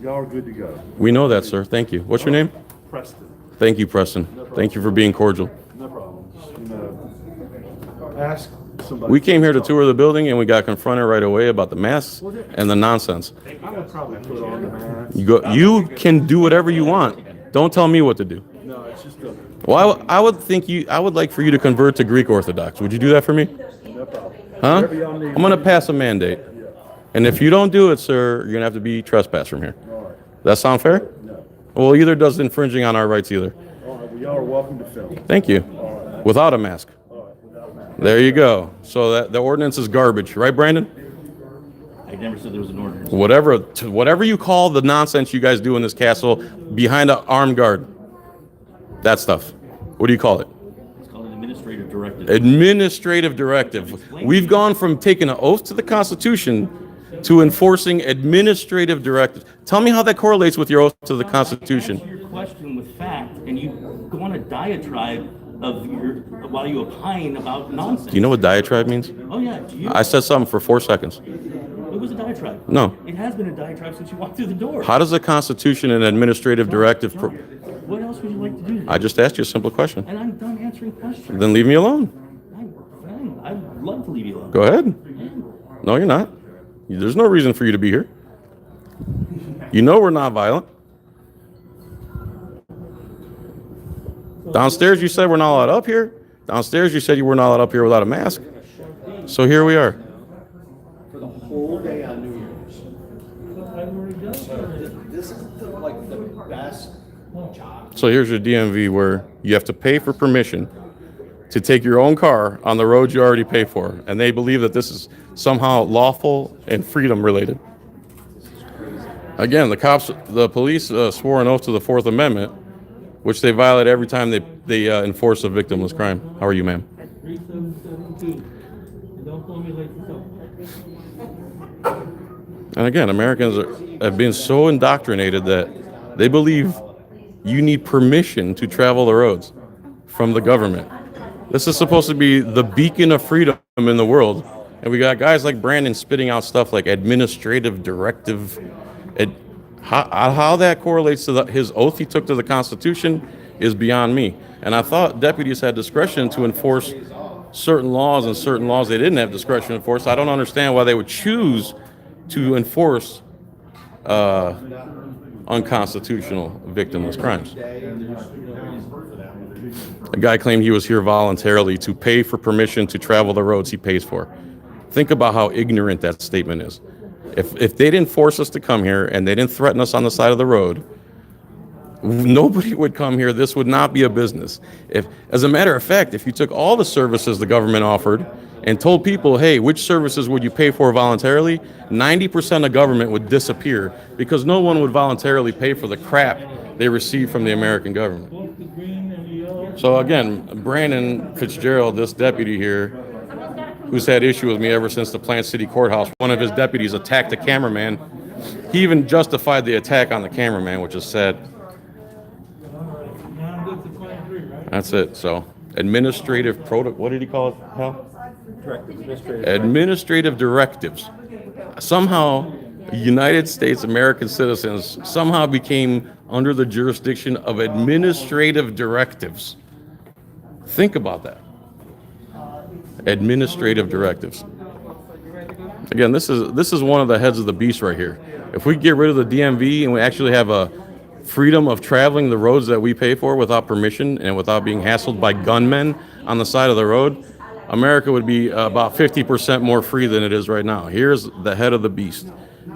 Y'all are good to go. We know that, sir. Thank you. What's your name? Preston, Thank you, Preston. Thank you for being cordial. no problem. Just, you know, ask somebody. We came here to tour the building and we got confronted right away about the masks and the nonsense. I would probably put on the mask. You can do whatever you want. Don't tell me what to do. No, it's just a, Well, I would like for you to convert to Greek Orthodox. Would you do that for me? no problem. Huh? Whatever y'all need. I'm going to pass a mandate. And if you don't do it, sir, you're going to have to be trespassed from here. All right. That sound fair? No. Well, either does infringing on our rights either. All right. Well, y'all are welcome to film. Thank you. Without a mask. All right. Without mask. There you go. So that the ordinance is garbage, right, Brandon? I never said there was an ordinance. Whatever you call the nonsense you guys do in this castle behind an armed guard. That stuff. What do you call it? It's called an administrative directive. Administrative directive. We've gone from taking an oath to the Constitution to enforcing administrative directives. Tell me how that correlates with your oath to the Answer Constitution. your question with fact, and you go on a diatribe of your while you opine about nonsense. Do you know what diatribe means? Oh yeah, do you? I said something for 4 seconds. It was a diatribe. No. It has been a diatribe since you walked through the door. How does the Constitution and administrative directive... What else would you like to do? I just asked you a simple question. And I'm done answering questions. Then leave me alone. I'm fine. I'd love to leave you alone. Go ahead. No, you're not. There's no reason for you to be here. You know we're not violent. Downstairs you said we're not allowed up here. Downstairs you said you were not allowed up here without a mask. So here we are. For the whole day on New Year's. This is like the best job. So here's your DMV where you have to pay for permission to take your own car on the roads you already pay for. And they believe that this is somehow lawful and freedom related. Again, the police swore an oath to the Fourth Amendment, which they violate every time they enforce a victimless crime. How are you, ma'am? And again, Americans have been so indoctrinated that they believe you need permission to travel the roads from the government. This is supposed to be the beacon of freedom in the world. And we got guys like Brandon spitting out stuff like administrative directive. How that correlates to his oath he took to the Constitution is beyond me. And I thought deputies had discretion to enforce certain laws and certain laws they didn't have discretion to enforce. I don't understand why they would choose to enforce unconstitutional victimless crimes. A guy claimed he was here voluntarily to pay for permission to travel the roads he pays for. Think about how ignorant that statement is. If they didn't force us to come here and they didn't threaten us on the side of the road, nobody would come here. This would not be a business. As a matter of fact, if you took all the services the government offered and told people, hey, which services would you pay for voluntarily, 90% of government would disappear because no one would voluntarily pay for the crap they receive from the American government. So again, Brandon Fitzgerald, this deputy here, who's had issue with me ever since the Plant City Courthouse, one of his deputies attacked a cameraman. He even justified the attack on the cameraman, which is sad. That's it. So, administrative what did he call it, Hal? Administrative directives. Somehow, United States American citizens somehow became under the jurisdiction of administrative directives. Think about that. Administrative directives. Again, this is one of the heads of the beast right here. If we get rid of the DMV and we actually have a freedom of traveling the roads that we pay for without permission and without being hassled by gunmen on the side of the road, America would be about 50% more free than it is right now. Here's the head of the beast.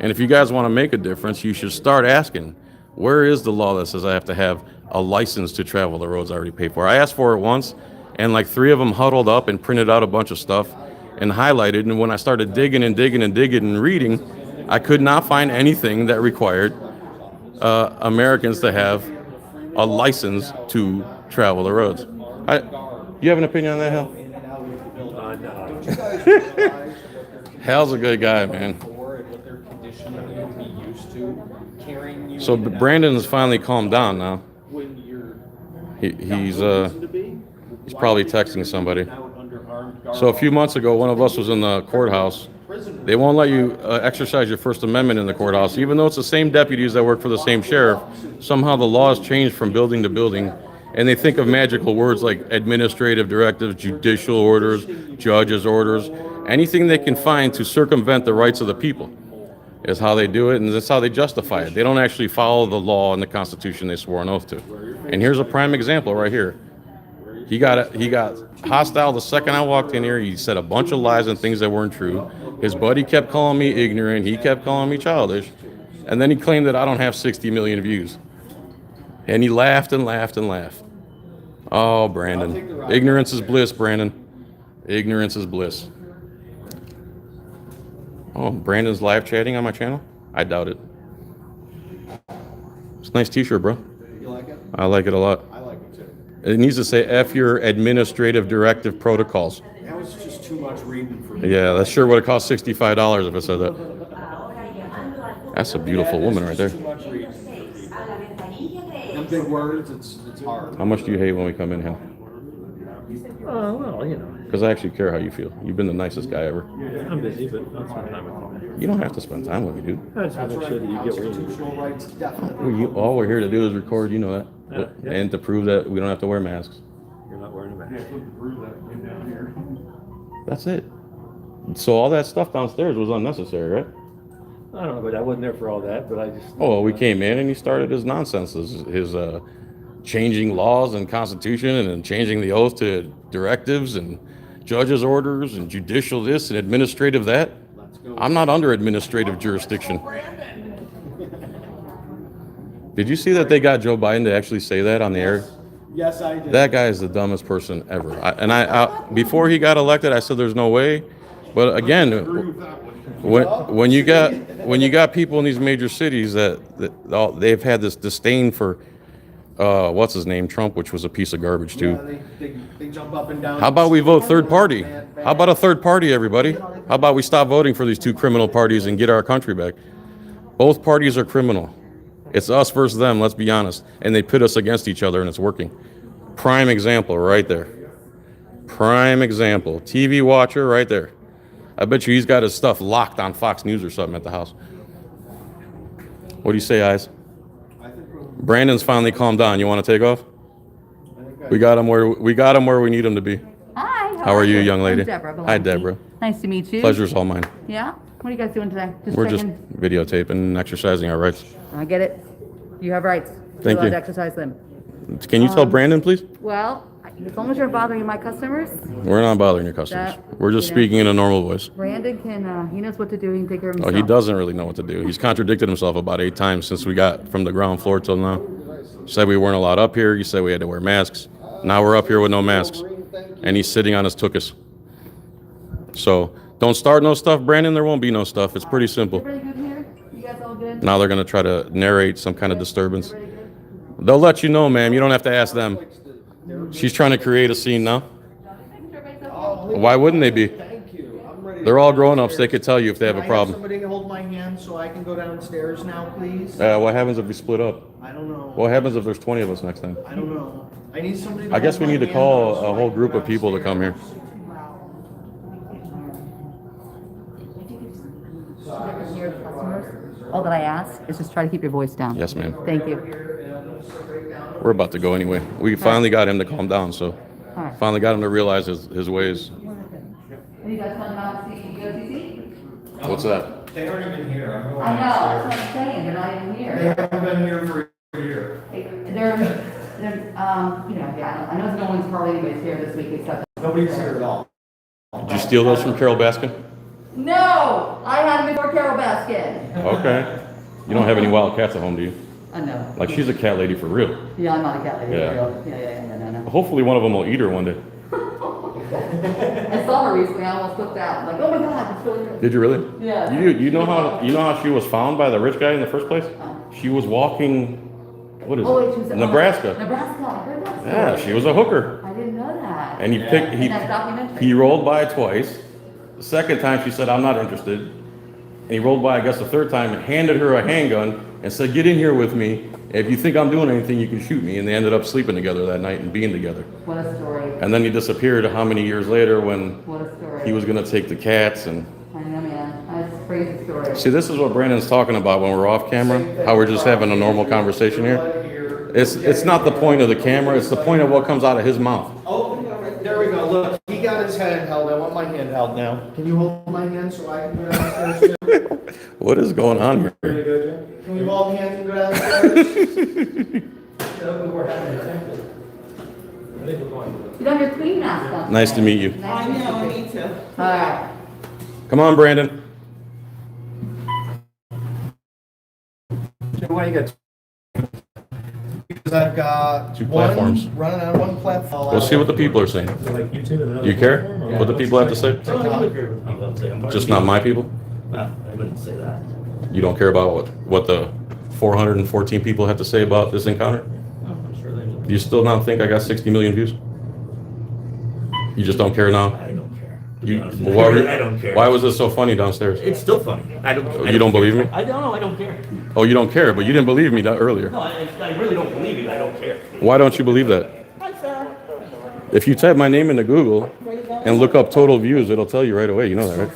And if you guys want to make a difference, you should start asking, where is the law that says I have to have a license to travel the roads I already pay for? I asked for it once, and like 3 of them huddled up and printed out a bunch of stuff and highlighted. And when I started digging and reading, I could not find anything that required Americans to have a license to travel the roads. You have an opinion on that, Hal? Hal's a good guy, man. So Brandon's finally calmed down now. He's probably texting somebody. So a few months ago, one of us was in the courthouse. They won't let you exercise your First Amendment in the courthouse, even though it's the same deputies that work for the same sheriff. Somehow the laws change from building to building, and they think of magical words like administrative directives, judicial orders, judges' orders, anything they can find to circumvent the rights of the people is how they do it, and that's how they justify it. They don't actually follow the law and the Constitution they swore an oath to. And here's a prime example right here. He got hostile the second I walked in here. He said a bunch of lies and things that weren't true. His buddy kept calling me ignorant. He kept calling me childish. And then he claimed that I don't have 60 million views. And he laughed and laughed and laughed. Oh, Brandon. Ignorance is bliss, Brandon. Ignorance is bliss. Oh, Brandon's live chatting on my channel? I doubt it. It's a nice t-shirt, bro. You like it? I like it a lot. I like it too. It needs to say F your administrative directive protocols. That was just too much reading for me. Yeah, that sure would have cost $65 if it said that. That's a beautiful woman right there. Too much reading. Them big words, it's hard. How much do you hate when we come in here? Well, Because I actually care how you feel. You've been the nicest guy ever. I'm busy, but I'll spend time with you. You don't have to spend time with me, dude. I just want to make sure that you get what you need. Constitutional rights, definitely. All we're here to do is record, you know that. Yeah. And to prove that we don't have to wear masks. You're not wearing a mask. That's it. So all that stuff downstairs was unnecessary, right? I don't know, but I wasn't there for all that, but I just... Oh, well, we came in and he started his nonsense, his changing laws and constitution and then changing the oath to directives and judges' orders and judicial this and administrative that. I'm not under administrative jurisdiction. Did you see that they got Joe Biden to actually say that on the air? Yes, I did. That guy is the dumbest person ever. Before he got elected, I said there's no way. But again, when you got people in these major cities they've had this disdain for what's his name, Trump, which was a piece of garbage too. They jump up and down. How about we vote third party? How about a third party, everybody? How about we stop voting for these two criminal parties and get our country back? Both parties are criminal. It's us versus them, let's be honest. And they pit us against each other and it's working. Prime example right there. Prime example. TV watcher right there. I bet you he's got his stuff locked on Fox News or something at the house. What do you say, Eyes? Brandon's finally calmed down. You want to take off? We got him where we need him to be. Hi. How are you, young lady? I'm Deborah. Hi, Belenky. Deborah. Nice to meet you. Pleasure's all mine. Yeah? What are you guys doing today? We're just checking? videotaping and exercising our rights. I get it. You have rights. Thank You're allowed you. to exercise them. Can you tell Brandon, please? Well, As long as you're bothering my customers, We're not bothering your customers. That- We're just you know. speaking in a normal voice. Brandon can, he knows what to do. He can take care of Oh, himself. he doesn't really know what to do. He's contradicted himself about 8 times since we got from the ground floor till now. Said we weren't allowed up here. He said we had to wear masks. Now we're up here with no masks. And he's sitting on his tuchus. So don't start no stuff, Brandon. There won't be no stuff. It's pretty simple. Everybody good here? You guys all good? Now they're going to try to narrate some kind of disturbance. They'll let you know, ma'am. You don't have to ask them. She's trying to create a scene now. Why wouldn't they be? Thank you. I'm ready. They're all grown-ups. They could tell you if they have a Can I problem. Somebody hold my hand so I can go downstairs now, please. What happens if we split up? I don't know. What happens if there's 20 of us next time? I don't know. I need somebody to I guess we hold need my to hand call so a I whole can group go of people to come here. Here, customers. All that I ask is just try to keep your voice down. Yes, ma'am. Thank you. We're about to go anyway. We finally got him to calm down, so All right. finally got him to realize his ways. You guys want to come see Odysee? What's that? They aren't even here. I'm going I know, that's upstairs. what I'm saying. They're not even They here. haven't been here for a year. Yeah, I know no one's probably anybody's here this week except. Nobody's here at all. Did you steal those from Carol Baskin? No! I had them before Carol Baskin. Okay. You don't have any wild cats at home, do you? I know. Like, she's a cat lady for real. Yeah, I'm not a cat lady. Yeah. No. Hopefully one of them will eat her one day. I saw her recently. I almost flipped out. Like, oh my god, it's really good. Did you really? Yeah. You know how she was found by the rich guy in the first place? She was walking, what is Oh, wait, she was Nebraska. Nebraska. I heard that Yeah, story. she was a hooker. I didn't know that. And In that documentary. he rolled by twice. The second time she said, I'm not interested. And he rolled by, I guess, the third time and handed her a handgun and said, get in here with me. If you think I'm doing anything, you can shoot me. And they ended up sleeping together that night and being together. What a story. And then he disappeared how many years later when What a story. he was going to take the cats. And I know, man. That's a crazy story. see, this is what Brandon's talking about when we're off camera, how we're just having a normal conversation here. It's not the point of the camera, it's the point of what comes out of his mouth. Oh, there we go. Look, he got his hand held. I want my hand held now. Can you hold my hand so I can go downstairs too? What is going on here? Can we hold hands and go downstairs? You don't have your queen mask on. Nice to meet you. I know, me too. All right. Come on, Brandon. Why you got? Because I've got 2 platforms. running on one platform. We'll see what the people are saying. Like YouTube and Do you care what the people have to say? Just not my people? I wouldn't say that. You don't care about what the 414 people have to say about this encounter? I'm sure they will. Do you still not think I got 60 million views? You just don't care now? I don't care. I don't care. Why was this so funny downstairs? It's still funny. You don't believe me? I don't know. I don't care. Oh, you don't care, but you didn't believe me earlier. No, I really don't believe it. I don't care. Why don't you believe that? If you type my name into Google and look up total views, it'll tell you right away. You know that, right?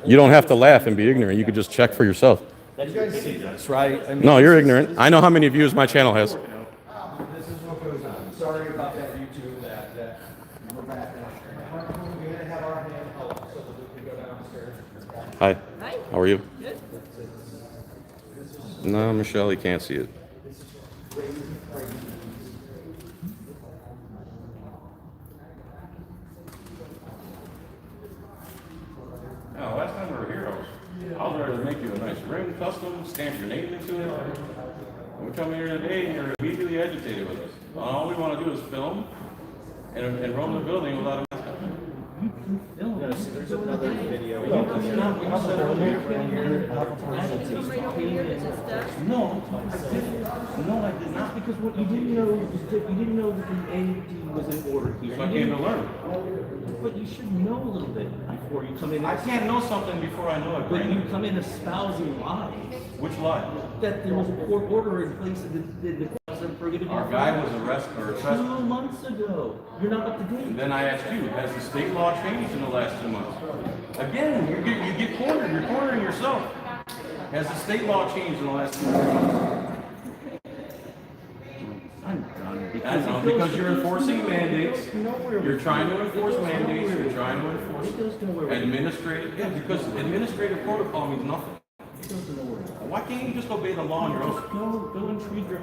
You don't have to laugh and be ignorant. You could just check for yourself. You guys see this, right? I mean, No, you're ignorant. I know how many views my channel has. This is what goes on. Sorry about that, YouTube. That we're back. We're gonna have our hand held so that we can go downstairs. Hi. Hi. How are you? Good. No, Michelle, you can't see it. No, last time we were here, I was ready to make you a nice ring custom, stamp your name into it. We come here today and you're immediately agitated with us. All we want to do is film and roam the building without a mask on. There's another video. No, I did not. Because what you didn't know is that you didn't know that the AD was in order here. So I came to learn. But you should know a little bit before you come in. I can't know something before I know it. But you come in espousing lies. Which lie? That there was a court order in place that the court said prohibited. Our guy was arrested or 2 months ago. You're not up to date. And then I asked you, has the state law changed in the last 2 months? Again, you get cornered. You're cornering yourself. Has the state law changed in the last 2 months? I'm done. Because you're enforcing mandates. You're trying to enforce mandates. You're trying to enforce administrative. Yeah, because administrative protocol means nothing. Why can't you just obey the law on your own? Go and treat your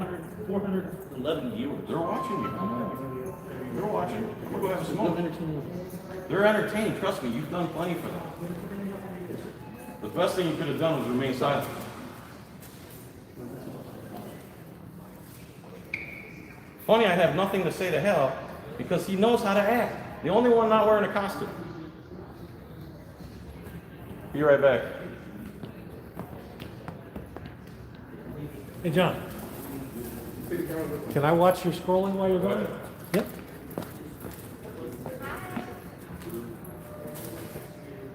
411 viewers. They're watching you. They're watching. I'm gonna go have a smoke. They're entertaining. Trust me, you've done plenty for them. The best thing you could have done was remain silent. Funny, I have nothing to say to hell because he knows how to act. The only one not wearing a costume. Be right back. Hey, John. Can I watch your scrolling while you're going? Yep.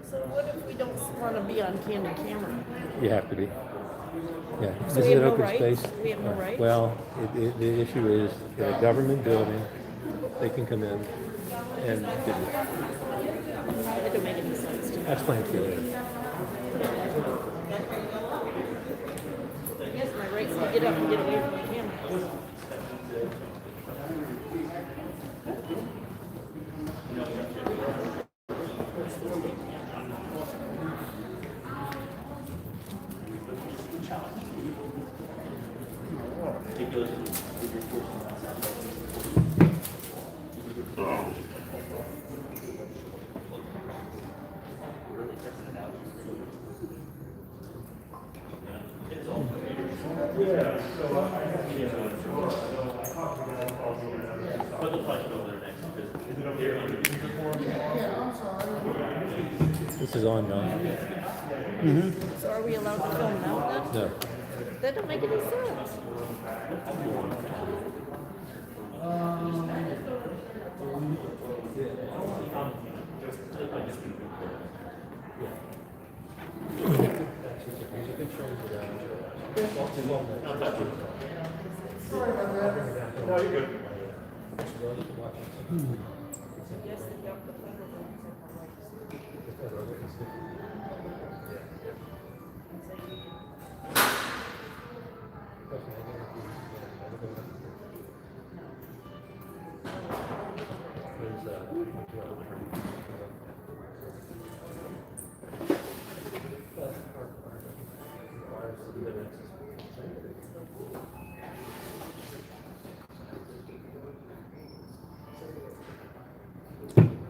So what if we don't want to be on candid camera? You have to be. Yeah. So This we is have an no open rights? space. We have no rights? Well, the issue is that a government building, they can come in and do it. That don't make any sense to me. I'll explain it to you later. Yes, my rights to get up and get away from the camera. This is on, John. So are we allowed to film now then? No. That don't make any sense.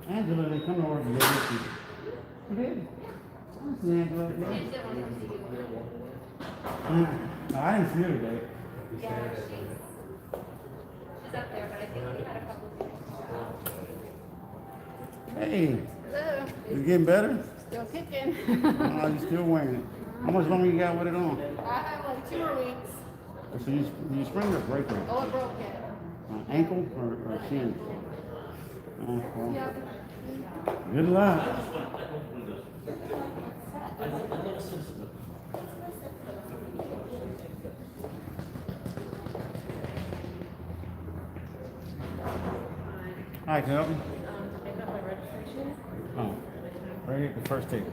Angela, they come over and visit you. Angela. I didn't see her today. She's up there, but I think we had a couple of Hey, Hello. you getting better? Still kicking. Oh, you still wearing it. How much longer you got with it on? I have like 2 more weeks. So you spring or break it? Oh, it broke it. Ankle or shin? Well, Yep. good luck. Hi, can I help you? I got my registration. Oh, right at the first table.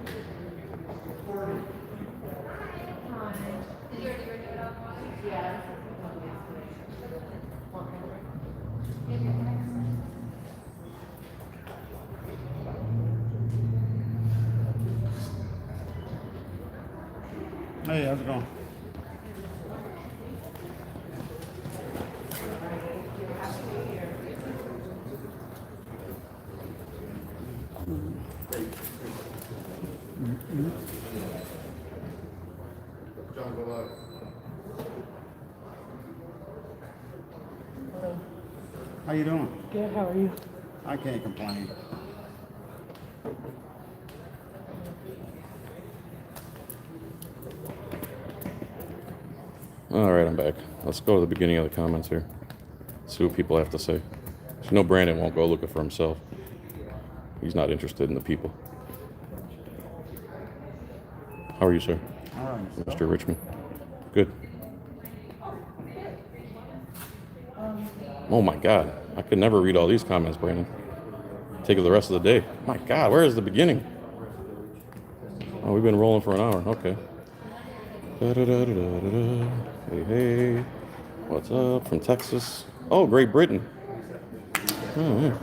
Hey, how's it going? John, go live. How you doing? Good, how are you? I can't complain. All right, I'm back. Let's go to the beginning of the comments here. See what people have to say. You know Brandon won't go looking for himself. He's not interested in the people. How are you, sir? All right. Mr. Richmond. Good. Oh my God. I could never read all these comments, Brandon. Take it the rest of the day. My God, where is the beginning? Oh, we've been rolling for an hour. Okay. Da-da-da-da-da-da. Hey, hey. What's up from Texas? Oh, Great Britain. Oh,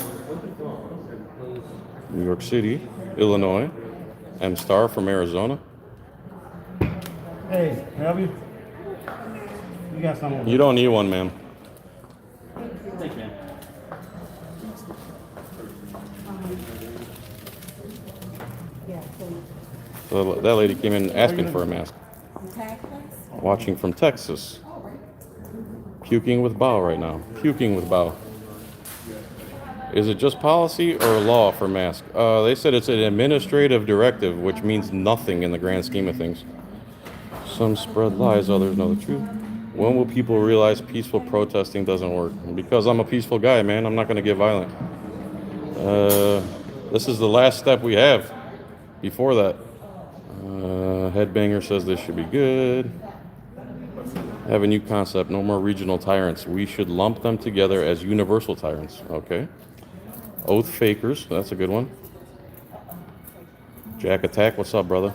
New York City, Illinois. M Star from Arizona. Hey, can I help you? You got something? You don't need one, ma'am. Thanks, man. That lady came in asking for a mask. Watching from Texas. Puking with bow right now. Puking with bow. Is it just policy or law for masks? They said it's an administrative directive, which means nothing in the grand scheme of things. Some spread lies, others know the truth. When will people realize peaceful protesting doesn't work? Because I'm a peaceful guy, man. I'm not going to get violent. This is the last step we have before that. Headbanger says this should be good. I have a new concept. No more regional tyrants. We should lump them together as universal tyrants. Okay. Oath fakers. That's a good one. Jack Attack. What's up, brother?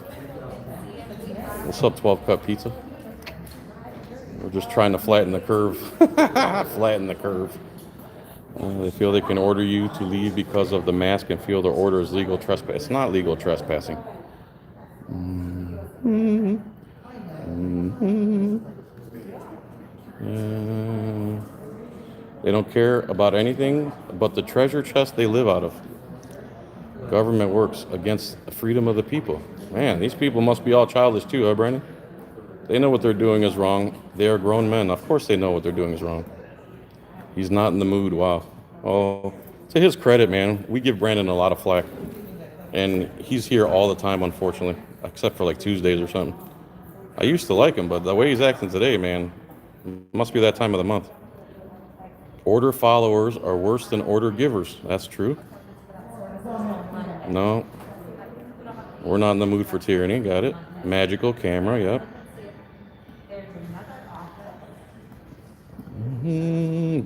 What's up, 12 Cut Pizza? We're just trying to flatten the curve. Flatten the curve. They feel they can order you to leave because of the mask and feel their order is legal trespass. It's not legal trespassing. They don't care about anything but the treasure chest they live out of. Government works against the freedom of the people. Man, these people must be all childish too, huh, Brandon? They know what they're doing is wrong. They are grown men. Of course they know what they're doing is wrong. He's not in the mood. Wow. Oh, to his credit, man, we give Brandon a lot of flack. And he's here all the time, unfortunately, except for like Tuesdays or something. I used to like him, but the way he's acting today, man, must be that time of the month. Order followers are worse than order givers. That's true. No. We're not in the mood for tyranny. Got it. Magical camera. Yep.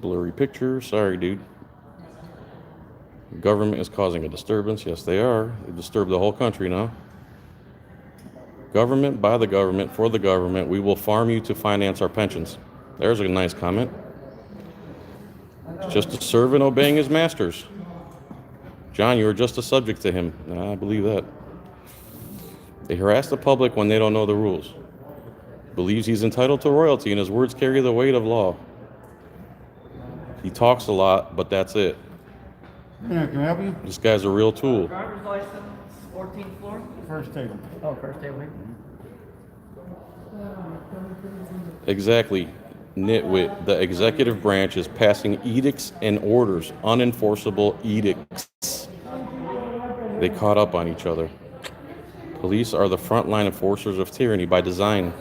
Blurry picture. Sorry, dude. Government is causing a disturbance. Yes, they are. They disturb the whole country now. Government by the government for the government. We will farm you to finance our pensions. There's a nice comment. Just a servant obeying his masters. John, you are just a subject to him. I believe that. They harass the public when they don't know the rules. Believes he's entitled to royalty and his words carry the weight of law. He talks a lot, but that's it. Yeah, can I help you? This guy's a real tool. Driver's license, 14th floor? First table. Oh, first table. Exactly. Nitwit. The executive branch is passing edicts and orders, unenforceable edicts. They caught up on each other. Police are the frontline enforcers of tyranny by design.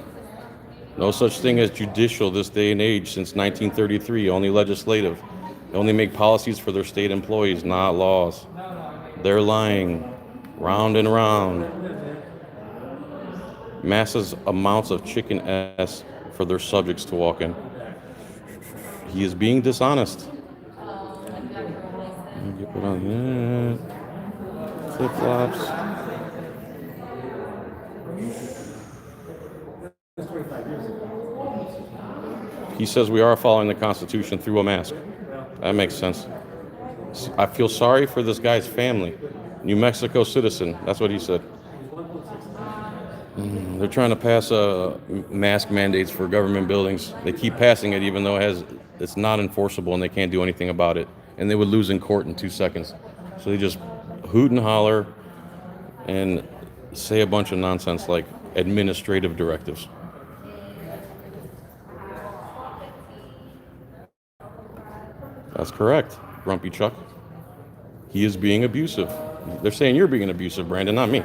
No such thing as judicial this day and age since 1933, only legislative. They only make policies for their state employees, not laws. They're lying, round and round. Masses amounts of chicken ass for their subjects to walk in. He is being dishonest. You put on flip-flops. He says we are following the Constitution through a mask. That makes sense. I feel sorry for this guy's family. New Mexico citizen. That's what he said. They're trying to pass mask mandates for government buildings. They keep passing it even though it's not enforceable and they can't do anything about it. And they would lose in court in 2 seconds. So they just hoot and holler and say a bunch of nonsense like administrative directives. That's correct, Grumpy Chuck. He is being abusive. They're saying you're being abusive, Brandon, not me.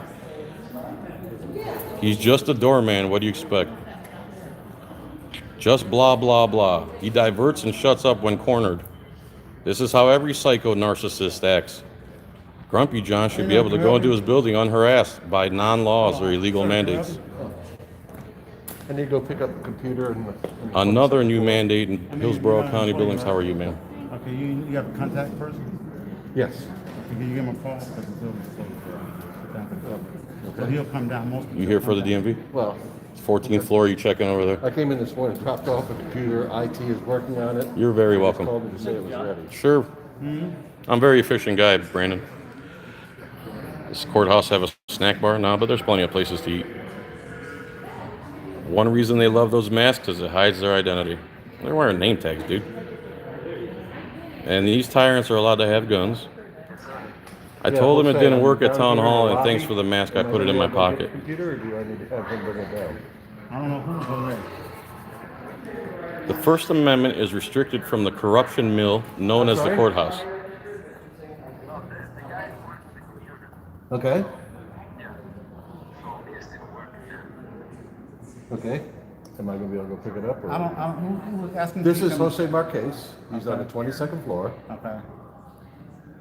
He's just a doorman. What do you expect? Just blah, blah, blah. He diverts and shuts up when cornered. This is how every psycho narcissist acts. Grumpy John should be able to go into his building unharassed by non-laws or illegal mandates. I need to go pick up the computer and Another new mandate in Hillsborough County buildings. How are you, man? Okay, you have a contact person? yes. Can you give him a call? Because the building's closed. So he'll come down most of the You here for the DMV? Well, 14th floor, you checking over there? I came in this morning, dropped off a computer. IT is working on it. You're very They just welcome. called me to say it was ready. Sure. I'm a very efficient guy, Brandon. Does courthouse have a snack bar? No, but there's plenty of places to eat. One reason they love those masks is it hides their identity. They're wearing name tags, dude. And these tyrants are allowed to have guns. I Yeah, told him we'll it say, didn't I'm work at down town here in hall, the and thanks lobby. for the mask. I Am put it in my gonna be able to get pocket. the computer, or do I need to have him bring it down? I don't know who's over there. The First Amendment is restricted from the corruption mill known as the Sorry? courthouse. Okay. Okay. Am I gonna be able to go pick it up? Or? I don't, who was asking? This to is come- Jose Marquez. He's on the 22nd floor. Okay.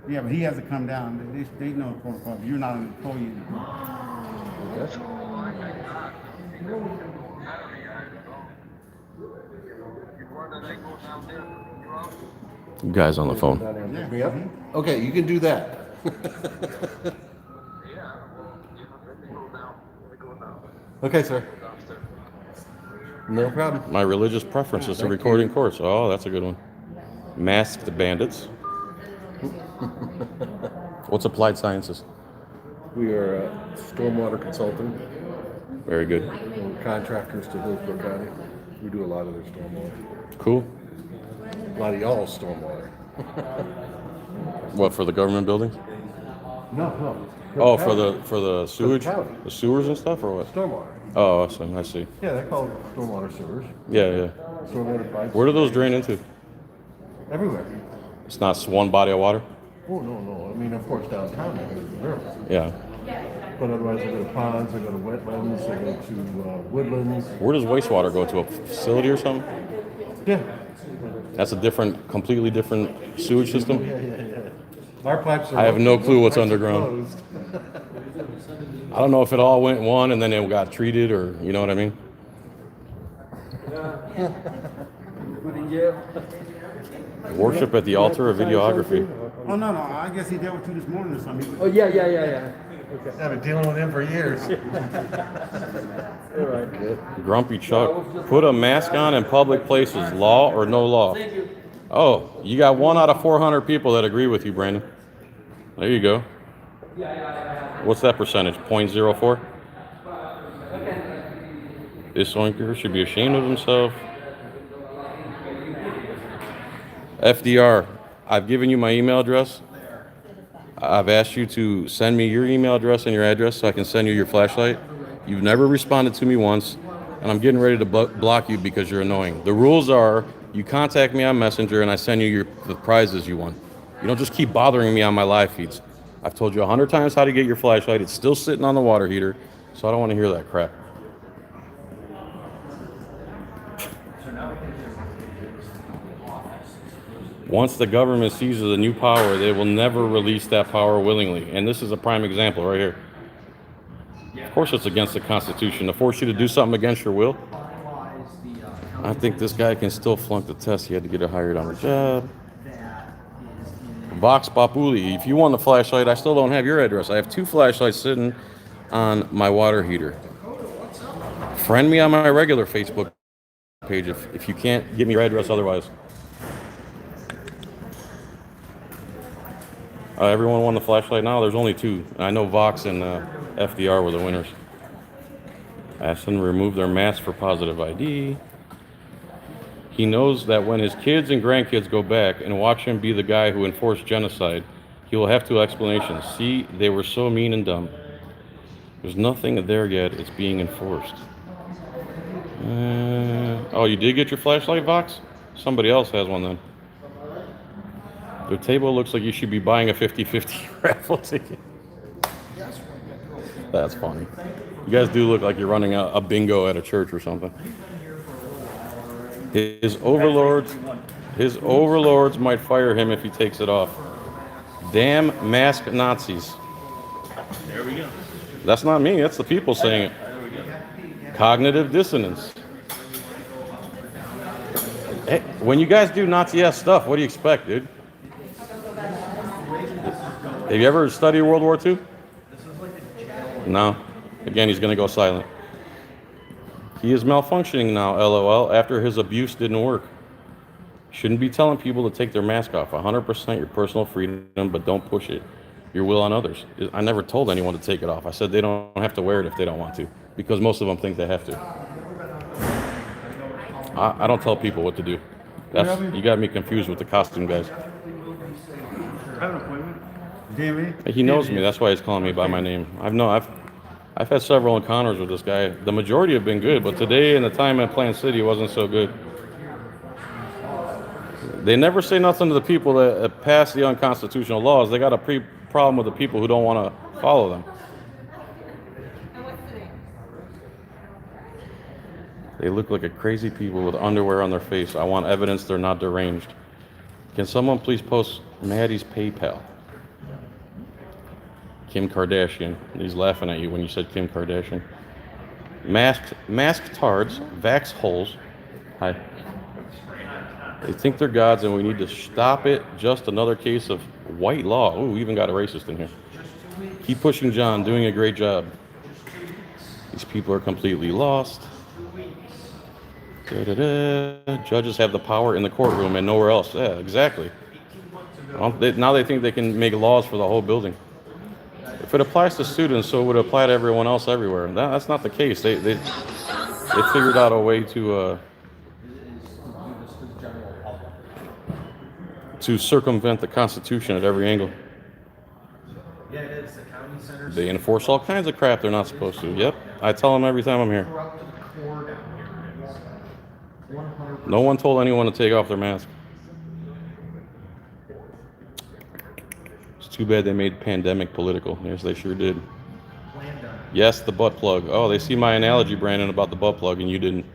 Yeah, but he has to come down. They know the protocol. You're not an employee. Okay. You guys on the phone. Down there and pick me up? Okay, you can do that. Okay, sir. No problem. My religious preference is to record in courts. Oh, that's a good one. Masked bandits. What's applied sciences? We are a stormwater consultant. Very good. We're contractors to Hillsborough County. We do a lot of their stormwater. Cool. A lot of y'all's stormwater. What, for the government buildings? No. Oh, for the sewage, county. the sewers and stuff, or what? Stormwater. Oh, awesome. I see. Yeah, they're called stormwater sewers. Yeah. Stormwater pipes. Where do those drain into? Everywhere. It's not one body of water. Oh, no. I mean, of course, downtown, they go to the river. Yeah. But otherwise, they go to ponds, they go to wetlands, they go to woodlands. Where does wastewater go to? A facility or something? Yeah. That's a completely different sewage system. Yeah. Our pipes are. I have no clue what's pipes are underground. closed. I don't know if it all went one and then it got treated, or you know what I mean. Worship at the altar of videography. Oh, no. I guess he dealt with you this morning or something. Oh, yeah. I've been dealing with him for years. Grumpy Chuck. Put a mask on in public places. Law or no law? Oh, you got 1 out of 400 people that agree with you, Brandon. There you go. What's that percentage? 0.04? This oinker should be ashamed of himself. FDR, I've given you my email address. I've asked you to send me your email address and your address so I can send you your flashlight. You've never responded to me once, and I'm getting ready to block you because you're annoying. The rules are you contact me on Messenger and I send you the prizes you won. You don't just keep bothering me on my live feeds. I've told you 100 times how to get your flashlight. It's still sitting on the water heater, so I don't want to hear that crap. Once the government seizes a new power, they will never release that power willingly. And this is a prime example right here. Of course it's against the Constitution to force you to do something against your will. I think this guy can still flunk the test. He had to get hired on the job. Vox Populi, if you want the flashlight, I still don't have your address. I have 2 flashlights sitting on my water heater. Friend me on my regular Facebook page if you can't give me your address otherwise. Everyone won the flashlight now. There's only 2. I know Vox and FDR were the winners. Ask them to remove their mask for positive ID. He knows that when his kids and grandkids go back and watch him be the guy who enforced genocide, he will have 2 explanations. See, they were so mean and dumb. There's nothing there yet. It's being enforced. Oh, you did get your flashlight, Vox? Somebody else has one then. The table looks like you should be buying a 50-50 raffle ticket. That's funny. You guys do look like you're running a bingo at a church or something. His overlords might fire him if he takes it off. Damn masked Nazis. There we go. That's not me. That's the people saying it. There we go. Cognitive dissonance. Hey, when you guys do Nazi-ass stuff, what do you expect, dude? Have you ever studied World War II? No. Again, he's going to go silent. He is malfunctioning now, LOL, after his abuse didn't work. Shouldn't be telling people to take their mask off. 100% your personal freedom, but don't push it. Your will on others. I never told anyone to take it off. I said they don't have to wear it if they don't want to, because most of them think they have to. I don't tell people what to do. You got me confused with the costume guys. I have an appointment. DMV? He knows me. That's why he's calling me by my name. I've had several encounters with this guy. The majority have been good, but today and the time at Plant City wasn't so good. They never say nothing to the people that pass the unconstitutional laws. They got a problem with the people who don't want to follow them. They look like a crazy people with underwear on their face. I want evidence they're not deranged. Can someone please post Maddie's PayPal? Kim Kardashian. He's laughing at you when you said Kim Kardashian. Masked tards, vax holes. Hi. They think they're gods and we need to stop it. Just another case of white law. Ooh, we even got a racist in here. Keep pushing, John. Doing a great job. These people are completely lost. Judges have the power in the courtroom and nowhere else. Yeah, exactly. Now they think they can make laws for the whole building. If it applies to students, so it would apply to everyone else everywhere. That's not the case. They figured out a way to circumvent the Constitution at every angle. Yeah, it is. The county center. They enforce all kinds of crap they're not supposed to. Yep, I tell them every time I'm here. Corrupt to the core down here. 100%. No one told anyone to take off their mask. It's too bad they made pandemic political. Yes, they sure did. Yes, the butt plug. Oh, they see my analogy, Brandon, about the butt plug, and you didn't.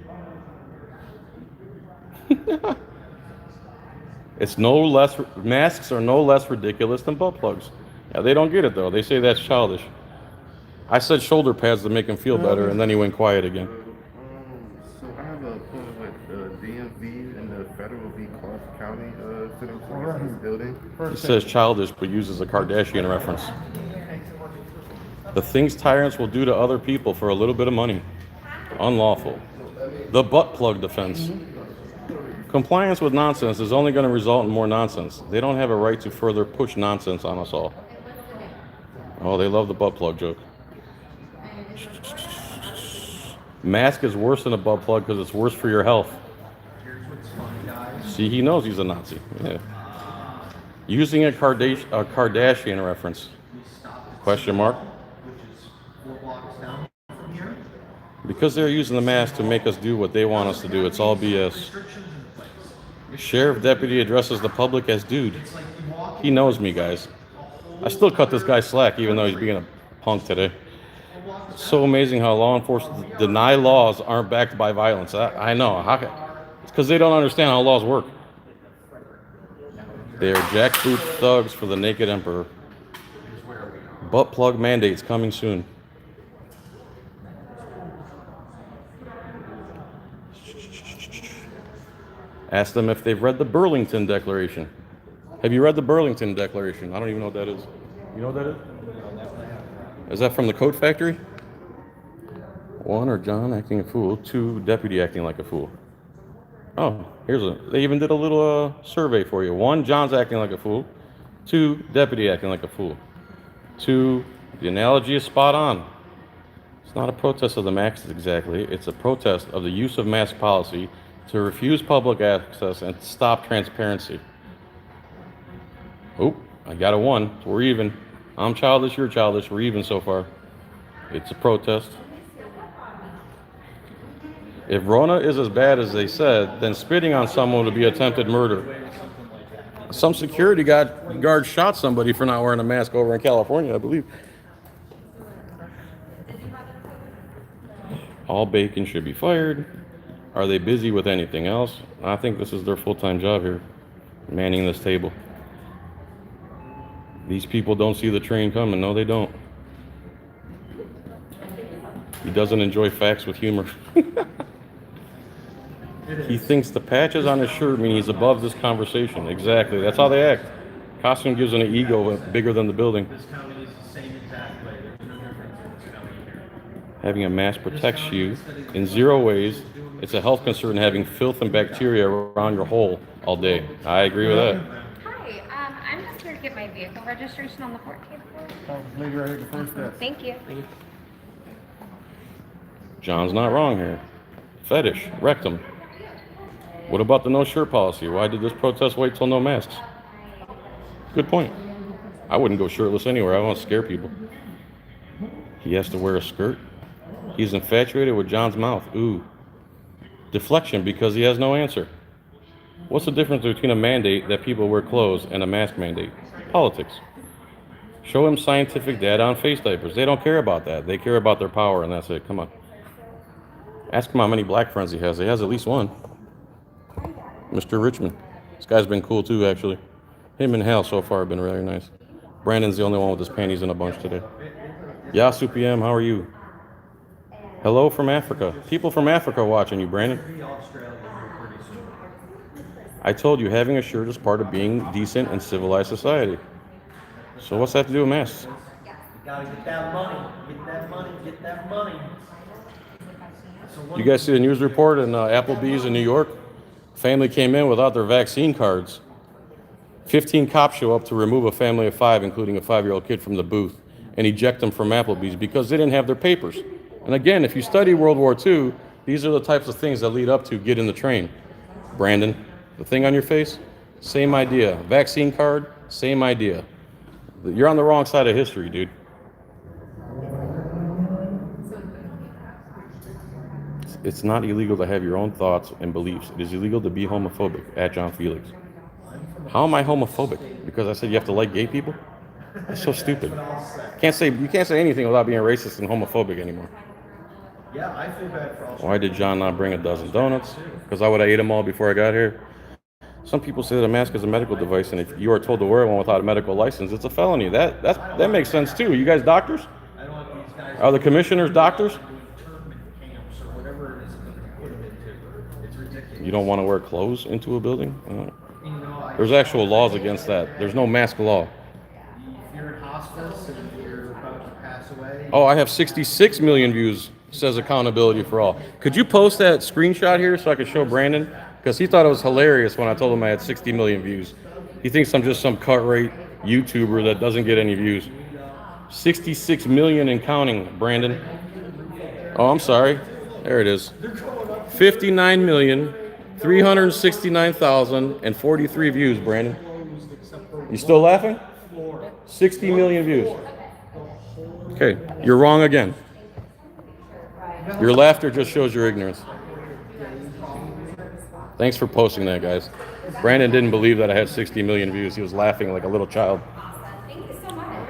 Masks are no less ridiculous than butt plugs. Yeah, they don't get it though. They say that's childish. I said shoulder pads to make him feel better, and then he went quiet again. So I have a point with DMV and the federal v. Clark County city police building. He says childish, but uses a Kardashian reference. The things tyrants will do to other people for a little bit of money. Unlawful. The butt plug defense. Compliance with nonsense is only going to result in more nonsense. They don't have a right to further push nonsense on us all. Oh, they love the butt plug joke. Mask is worse than a butt plug because it's worse for your health. See, he knows he's a Nazi. Yeah. Using a Kardashian reference. Question mark. Because they're using the mask to make us do what they want us to do. It's all BS. Sheriff deputy addresses the public as dude. He knows me, guys. I still cut this guy slack even though he's being a punk today. It's so amazing how law enforcement deny laws aren't backed by violence. I know. It's because they don't understand how laws work. They are jackboot thugs for the naked emperor. Butt plug mandates coming soon. Ask them if they've read the Burlington Declaration. Have you read the Burlington Declaration? I don't even know what that is. You know what that is? Is that from the Coat Factory? 1, or John acting a fool. 2, deputy acting like a fool. Oh, they even did a little survey for you. 1, John's acting like a fool. 2, deputy acting like a fool. 2, the analogy is spot on. It's not a protest of the masks exactly. It's a protest of the use of mask policy to refuse public access and stop transparency. Oh, I got a 1. We're even. I'm childish, you're childish. We're even so far. It's a protest. If Rona is as bad as they said, then spitting on someone would be attempted murder. Some security guard shot somebody for not wearing a mask over in California, I believe. All bacon should be fired. Are they busy with anything else? I think this is their full-time job here, manning this table. These people don't see the train coming. No, they don't. He doesn't enjoy facts with humor. He thinks the patches on his shirt mean he's above this conversation. Exactly. That's how they act. Costume gives them an ego bigger than the building. Having a mask protects you in 0 ways. It's a health concern having filth and bacteria around your hole all day. I agree with that. Hi, I'm just here to get my vehicle registration on the court table. Lady right here, the first desk. Thank you. John's not wrong here. Fetish, rectum. What about the no shirt policy? Why did this protest wait till no masks? Good point. I wouldn't go shirtless anywhere. I don't want to scare people. He has to wear a skirt. He's infatuated with John's mouth. Ooh. Deflection because he has no answer. What's the difference between a mandate that people wear clothes and a mask mandate? Politics. Show him scientific data on face diapers. They don't care about that. They care about their power, and that's it. Come on. Ask him how many black friends he has. He has at least one. Mr. Richmond. This guy's been cool too, actually. Him and Hal so far have been really nice. Brandon's the only one with his panties in a bunch today. Yasu PM, how are you? Hello from Africa. People from Africa are watching you, Brandon. I told you having a shirt is part of being decent and civilized society. So what's that have to do with masks? You gotta get that money, get that money, get that money. You guys see the news report in Applebee's in New York? Family came in without their vaccine cards. 15 cops show up to remove a family of 5, including a 5-year-old kid, from the booth and eject them from Applebee's because they didn't have their papers. And again, if you study World War II, these are the types of things that lead up to get in the train. Brandon, the thing on your face, same idea. Vaccine card, same idea. You're on the wrong side of history, dude. It's not illegal to have your own thoughts and beliefs. It is illegal to be homophobic. At John Felix. How am I homophobic? Because I said you have to like gay people? That's so stupid. You can't say anything without being racist and homophobic anymore. Yeah, I feel bad for all. Why did John not bring a dozen donuts? Because I would have ate them all before I got here. Some people say that a mask is a medical device, and if you are told to wear one without a medical license, it's a felony. That makes sense too. You guys doctors? Are the commissioners doctors? You don't want to wear clothes into a building? There's actual laws against that. There's no mask law. If you're in hospice and you're about to pass away. Oh, I have 66 million views, says Accountability for All. Could you post that screenshot here so I could show Brandon? Because he thought it was hilarious when I told him I had 60 million views. He thinks I'm just some cut-rate YouTuber that doesn't get any views. 66 million and counting, Brandon. Oh, I'm sorry. There it is. 59,369,043 views, Brandon. You still laughing? 60 million views. Okay, you're wrong again. Your laughter just shows your ignorance. Thanks for posting that, guys. Brandon didn't believe that I had 60 million views. He was laughing like a little child. Thank you so much.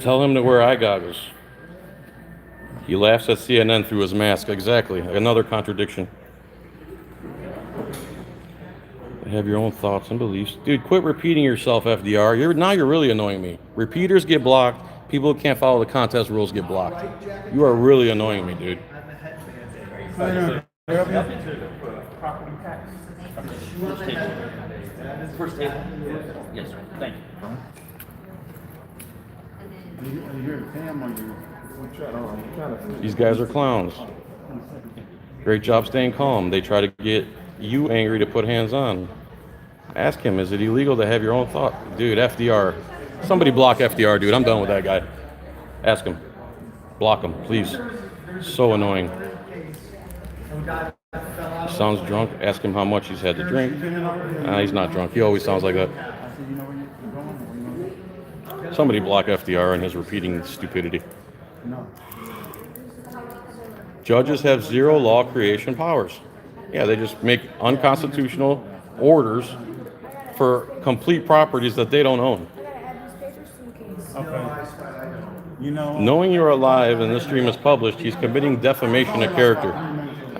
Tell him to wear eye goggles. He laughs at CNN through his mask. Exactly. Another contradiction. Have your own thoughts and beliefs. Dude, quit repeating yourself, FDR. Now you're really annoying me. Repeaters get blocked. People who can't follow the contest rules get blocked. You are really annoying me, dude. First table. Yes, sir. Thank you. These guys are clowns. Great job staying calm. They try to get you angry to put hands on. Ask him, is it illegal to have your own thought? Dude, FDR. Somebody block FDR, dude. I'm done with that guy. Ask him. Block him, please. So annoying. He sounds drunk. Ask him how much he's had to drink. He's not drunk. He always sounds like that. Somebody block FDR and his repeating stupidity. Judges have zero law creation powers. Yeah, they just make unconstitutional orders for complete properties that they don't own. Knowing you're alive and this stream is published, he's committing defamation of character.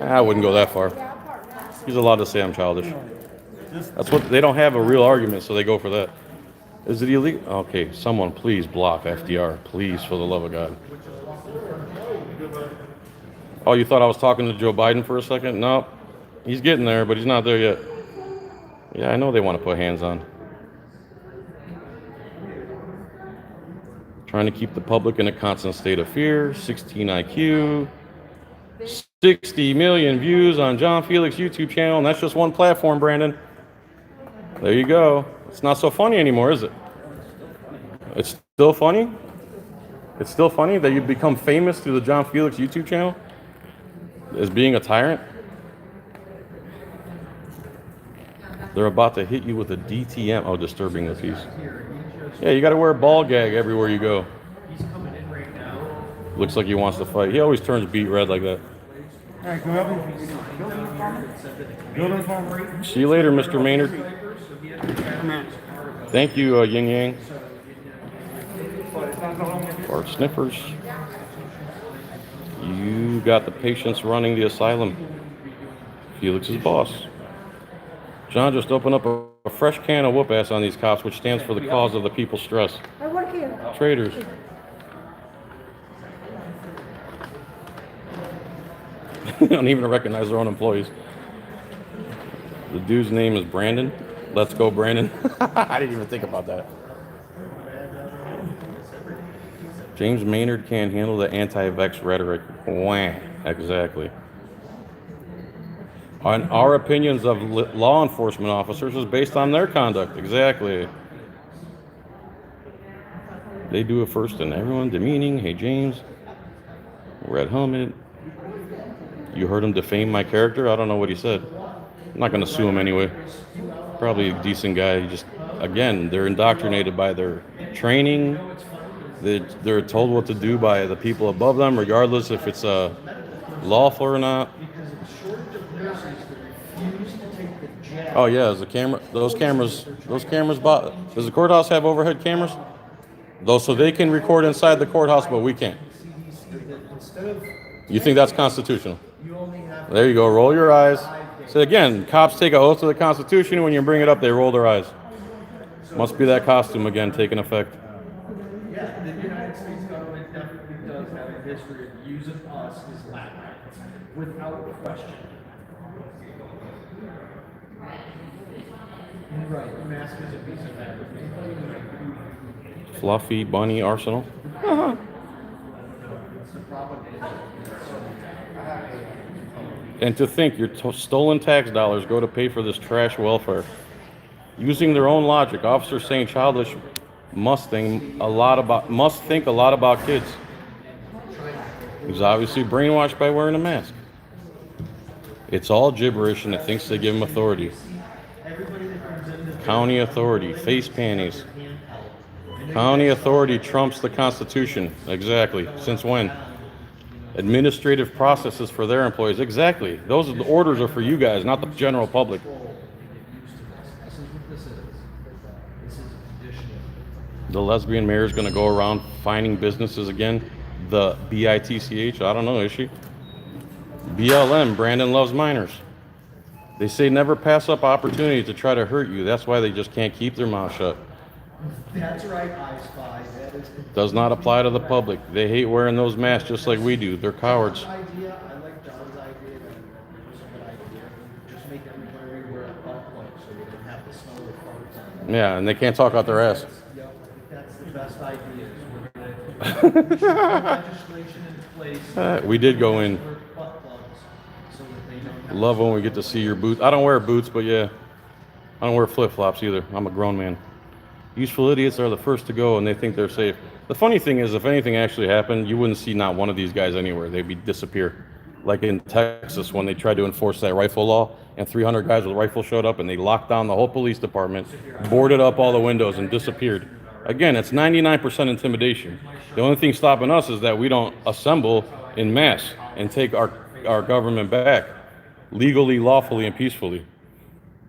I wouldn't go that far. He's allowed to say I'm childish. That's what they don't have a real argument, so they go for that. Is it illegal? Okay, someone please block FDR, please, for the love of God. Oh, you thought I was talking to Joe Biden for a second? No, he's getting there, but he's not there yet. Yeah, I know they want to put hands on. Trying to keep the public in a constant state of fear. 16 IQ. 60 million views on John Felix YouTube channel, and that's just one platform, Brandon. There you go. It's not so funny anymore, is it? It's still funny? It's still funny that you've become famous through the John Felix YouTube channel as being a tyrant? They're about to hit you with a DTM. Oh, disturbing the peace. Yeah, you got to wear a ball gag everywhere you go. Looks like he wants to fight. He always turns beet red like that. All right, go up and build farm. See you later, Mr. Maynard. Thank you, Yin Yang. Fart sniffers. You got the patients running the asylum. Felix's boss. John just opened up a fresh can of whoop ass on these cops, which stands for the cause of the people's stress. I work here. Traitors. They don't even recognize their own employees. The dude's name is Brandon. Let's go, Brandon. I didn't even think about that. James Maynard can't handle the anti-vex rhetoric. Wah. Exactly. And our opinions of law enforcement officers is based on their conduct. Exactly. They do it first and everyone demeaning. Hey, James. Red helmet. You heard him defame my character? I don't know what he said. I'm not going to sue him anyway. Probably a decent guy. He just, again, they're indoctrinated by their training. They're told what to do by the people above them, regardless if it's lawful or not. Oh yeah, is the camera? Those cameras bought. Does the courthouse have overhead cameras? Those, so they can record inside the courthouse, but we can't. You think that's constitutional? There you go. Roll your eyes. So again, cops take an oath to the Constitution. When you bring it up, they roll their eyes. Must be that costume again taking effect. Yeah, the United States government definitely does have a history of using us as lab rats, without question. Right, the mask is a piece of fabric. Fluffy bunny arsenal. And to think your stolen tax dollars go to pay for this trash welfare. Using their own logic, officers saying childish must think a lot about kids. He's obviously brainwashed by wearing a mask. It's all gibberish, and it thinks they give him authority. County authority, face panties. County authority trumps the Constitution. Exactly. Since when? Administrative processes for their employees. Exactly. Those are the orders are for you guys, not the general public. The lesbian mayor is going to go around finding businesses again. The BITCH, I don't know, is she? BLM, Brandon loves minors. They say never pass up opportunity to try to hurt you. That's why they just can't keep their mouth shut. That's right, I Spy. That is Does not apply to the public. They hate wearing those masks just like we do. They're cowards. idea. I like John's idea. That was a good idea. Just make everybody wear a butt plug so they don't have to smell the farts. Yeah, and they can't talk out their ass. Yep, that's the best idea. We're gonna put legislation in place. We did go in. Wear butt plugs so that they don't have Love when we get to see your boots. I don't wear boots, but yeah. I don't wear flip-flops either. I'm a grown man. Useful idiots are the first to go, and they think they're safe. The funny thing is, if anything actually happened, you wouldn't see not one of these guys anywhere. They'd disappear. Like in Texas, when they tried to enforce that rifle law, and 300 guys with rifles showed up, and they locked down the whole police department, boarded up all the windows, and disappeared. Again, it's 99% intimidation. The only thing stopping us is that we don't assemble in mass and take our government back legally, lawfully, and peacefully.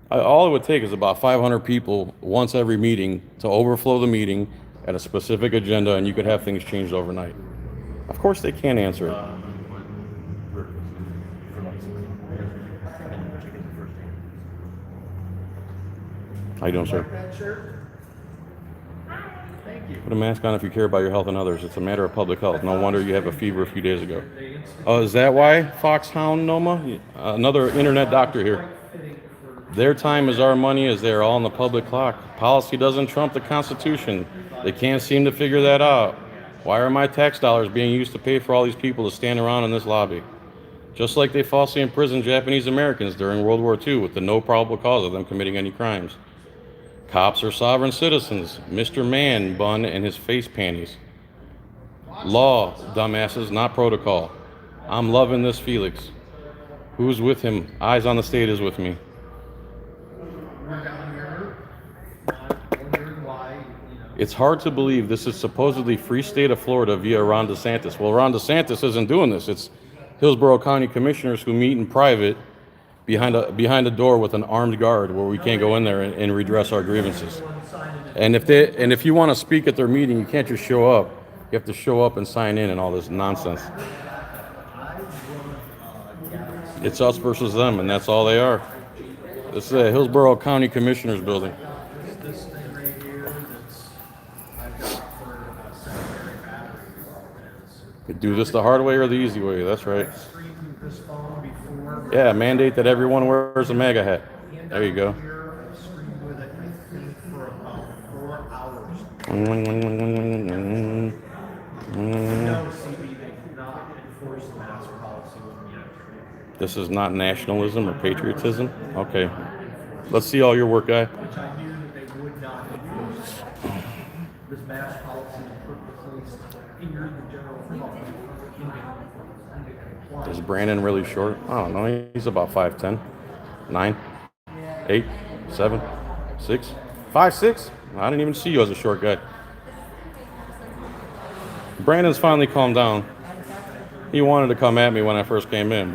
All it would take is about 500 people once every meeting to overflow the meeting at a specific agenda, and you could have things changed overnight. Of course, they can't answer it. How you doing, sir? Put a mask on if you care about your health and others. It's a matter of public health. No wonder you have a fever a few days ago. Oh, is that why? Foxhound Noma? Another internet doctor here. Their time is our money as they're all on the public clock. Policy doesn't trump the Constitution. They can't seem to figure that out. Why are my tax dollars being used to pay for all these people to stand around in this lobby? Just like they falsely imprisoned Japanese Americans during World War II with the no probable cause of them committing any crimes. Cops are sovereign citizens. Mr. Man Bun and his face panties. Law, dumbasses, not protocol. I'm loving this Felix. Who's with him? Eyes on the state is with me. It's hard to believe this is supposedly free state of Florida via Ron DeSantis. Well, Ron DeSantis isn't doing this. It's Hillsborough County commissioners who meet in private behind a door with an armed guard where we can't go in there and redress our grievances. And if you want to speak at their meeting, you can't just show up. You have to show up and sign in and all this nonsense. It's us versus them, and that's all they are. This is a Hillsborough County Commissioners building. This thing right here that's I've got for secondary batteries. You do this the hard way or the easy way. That's right. Streamed this phone before. Yeah, mandate that everyone wears a MAGA hat. There you go. Here, I streamed with it, I think, for about 4 hours. No, CB, they do not enforce the mask policy when we enter. This is not nationalism or patriotism? Okay. Let's see all your work, guy. Which I knew that they would not enforce. This mask policy was put in place here in the general public. Is Brandon really short? I don't know. He's about 5'10", 9, 8, 7, 6, 5, 6. I didn't even see you as a short guy. Brandon's finally calmed down. He wanted to come at me when I first came in,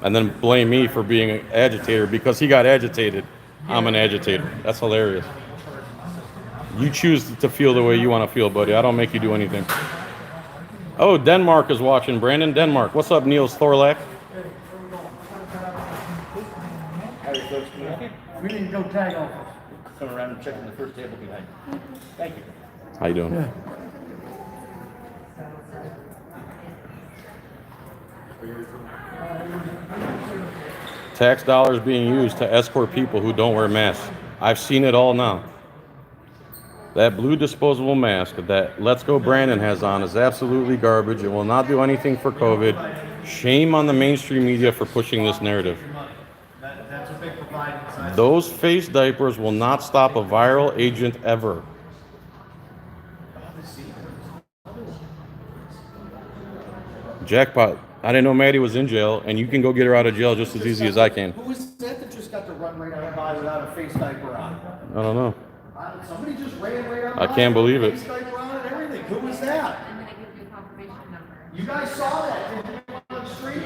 and then blame me for being an agitator because he got agitated. I'm an agitator. That's hilarious. You choose to feel the way you want to feel, buddy. I don't make you do anything. Oh, Denmark is watching. Brandon, Denmark. What's up, Niels Thorlak? We need to go tag off. Come around and check in the first table behind. Thank you. How you doing? Tax dollars being used to escort people who don't wear masks. I've seen it all now. That blue disposable mask that Let's Go Brandon has on is absolutely garbage. It will not do anything for COVID. Shame on the mainstream media for pushing this narrative. That's what they provide inside. Those face diapers will not stop a viral agent ever. Jackpot. I didn't know Maddie was in jail, and you can go get her out of jail just as easy as I can. Who was that just got to run right on by without a face diaper on? I don't know. Somebody just ran right on I by can't believe it. Face diaper on and everything. Who was that? I'm gonna give you a confirmation number. You guys saw that didn't you, on the street?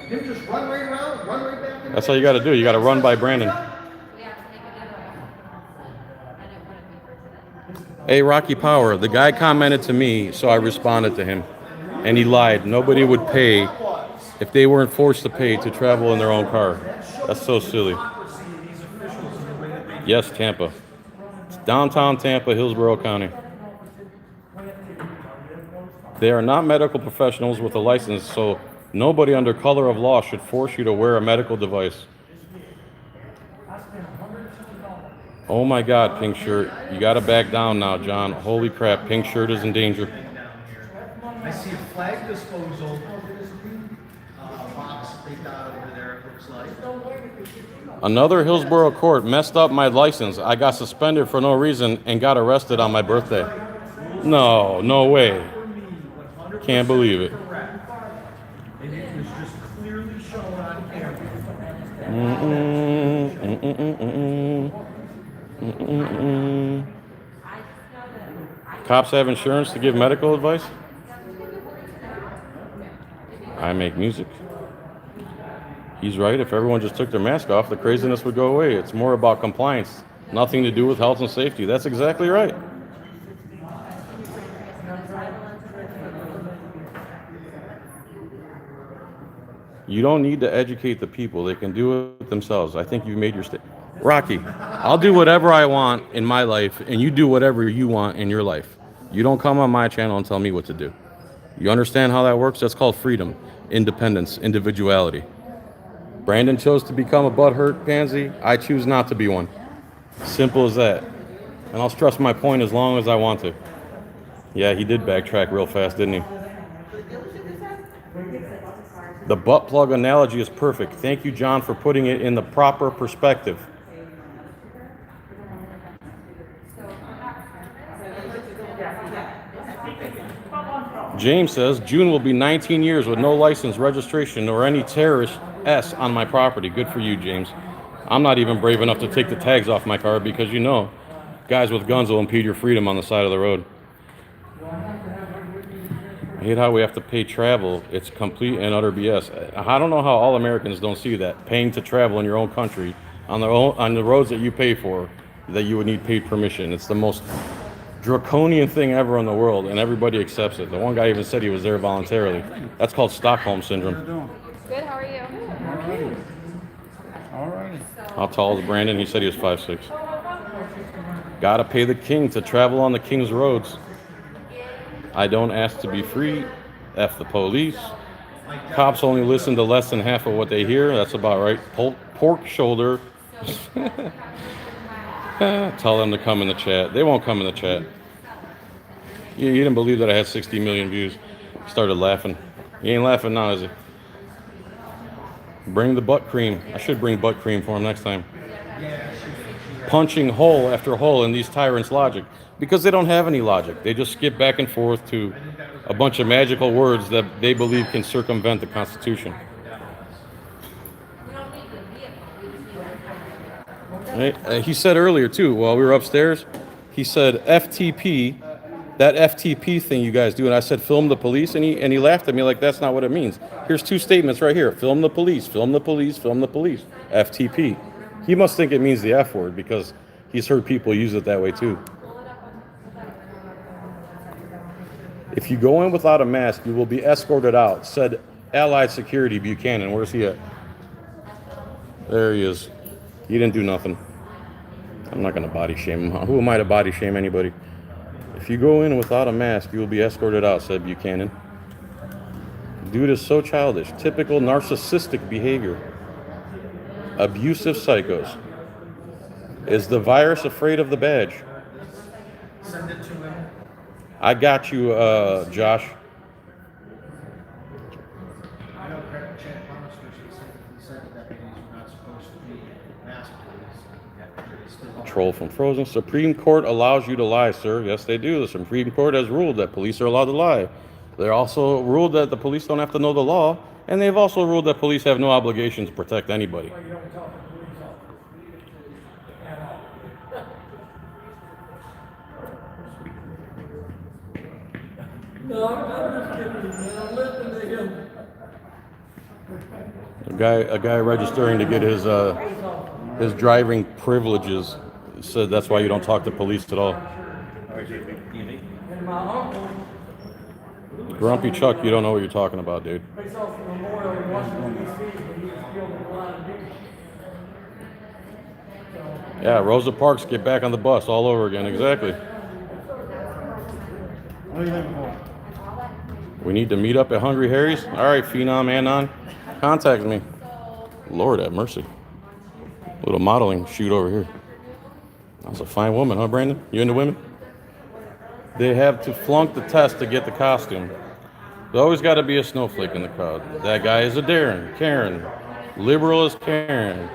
Him just run right around, run right back. That's all you got to do. You got to run by Brandon. We have to take another one. I didn't want to be for today. Hey, Rocky Power. The guy commented to me, so I responded to him. And he lied. Nobody would pay if they weren't forced to pay to travel in their own car. That's so silly. Yes, Tampa. It's downtown Tampa, Hillsborough County. They are not medical professionals with a license, so nobody under color of law should force you to wear a medical device. Oh my God, Pink Shirt. You got to back down now, John. Holy crap, Pink Shirt is in danger. I see a flag disposal box they got over there, it looks like. Another Hillsborough court messed up my license. I got suspended for no reason and got arrested on my birthday. No, no way. Can't believe it. And it was just clearly shown on camera. Cops have insurance to give medical advice? I make music. He's right. If everyone just took their mask off, the craziness would go away. It's more about compliance, nothing to do with health and safety. That's exactly right. You don't need to educate the people. They can do it themselves. I think you've made your statement. Rocky, I'll do whatever I want in my life, and you do whatever you want in your life. You don't come on my channel and tell me what to do. You understand how that works? That's called freedom, independence, individuality. Brandon chose to become a butthurt pansy. I choose not to be one. Simple as that. And I'll stress my point as long as I want to. Yeah, he did backtrack real fast, didn't he? The butt plug analogy is perfect. Thank you, John, for putting it in the proper perspective. James says, June will be 19 years with no license, registration, or any terrorist S on my property. Good for you, James. I'm not even brave enough to take the tags off my car because, you know, guys with guns will impede your freedom on the side of the road. I hate how we have to pay travel. It's complete and utter BS. I don't know how all Americans don't see that. Paying to travel in your own country on the roads that you pay for, that you would need paid permission. It's the most draconian thing ever in the world, and everybody accepts it. The one guy even said he was there voluntarily. That's called Stockholm Syndrome. Good, how are you? All right. How tall is Brandon? He said he was 5'6". Gotta pay the king to travel on the king's roads. I don't ask to be free. F the police. Cops only listen to less than half of what they hear. That's about right. Pork shoulder. Tell them to come in the chat. They won't come in the chat. You didn't believe that I had 60 million views. He started laughing. He ain't laughing now, is he? Bring the butt cream. I should bring butt cream for him next time. Punching hole after hole in these tyrants' logic. Because they don't have any logic. They just skip back and forth to a bunch of magical words that they believe can circumvent the Constitution. Right? He said earlier, too, while we were upstairs, he said, FTP, that FTP thing you guys do. And I said, film the police. And he laughed at me like, that's not what it means. Here's two statements right here. Film the police, film the police, film the police. FTP. He must think it means the F word because he's heard people use it that way, too. If you go in without a mask, you will be escorted out, said Allied Security Buchanan. Where's he at? There he is. He didn't do nothing. I'm not going to body shame him. Who am I to body shame anybody? If you go in without a mask, you will be escorted out, said Buchanan. Dude is so childish. Typical narcissistic behavior. Abusive psychos. Is the virus afraid of the badge? Send it to him. I got you, Josh. I know Craig Chan promised me, he said the deputies were not supposed to be masked. Troll from Frozen. Supreme Court allows you to lie, sir. Yes, they do. The Supreme Court has ruled that police are allowed to lie. They're also ruled that the police don't have to know the law, and they've also ruled that police have no obligation to protect anybody. No, I'm just kidding, man. I'm listening to him. A guy registering to get his driving privileges said that's why you don't talk to police at all. And my uncle, Grumpy Chuck, you don't know what you're talking about, dude. based off the memorial in Washington, D.C., when he was killed in the line of duty. Yeah, Rosa Parks, get back on the bus all over again. Exactly. What are you looking for? We need to meet up at Hungry Harry's. All right, Phenom Anon, contact me. Lord have mercy. Little modeling shoot over here. That's a fine woman, huh, Brandon? You into women? They have to flunk the test to get the costume. There's always got to be a snowflake in the crowd. That guy is a Darren. Karen. Liberal is Karen.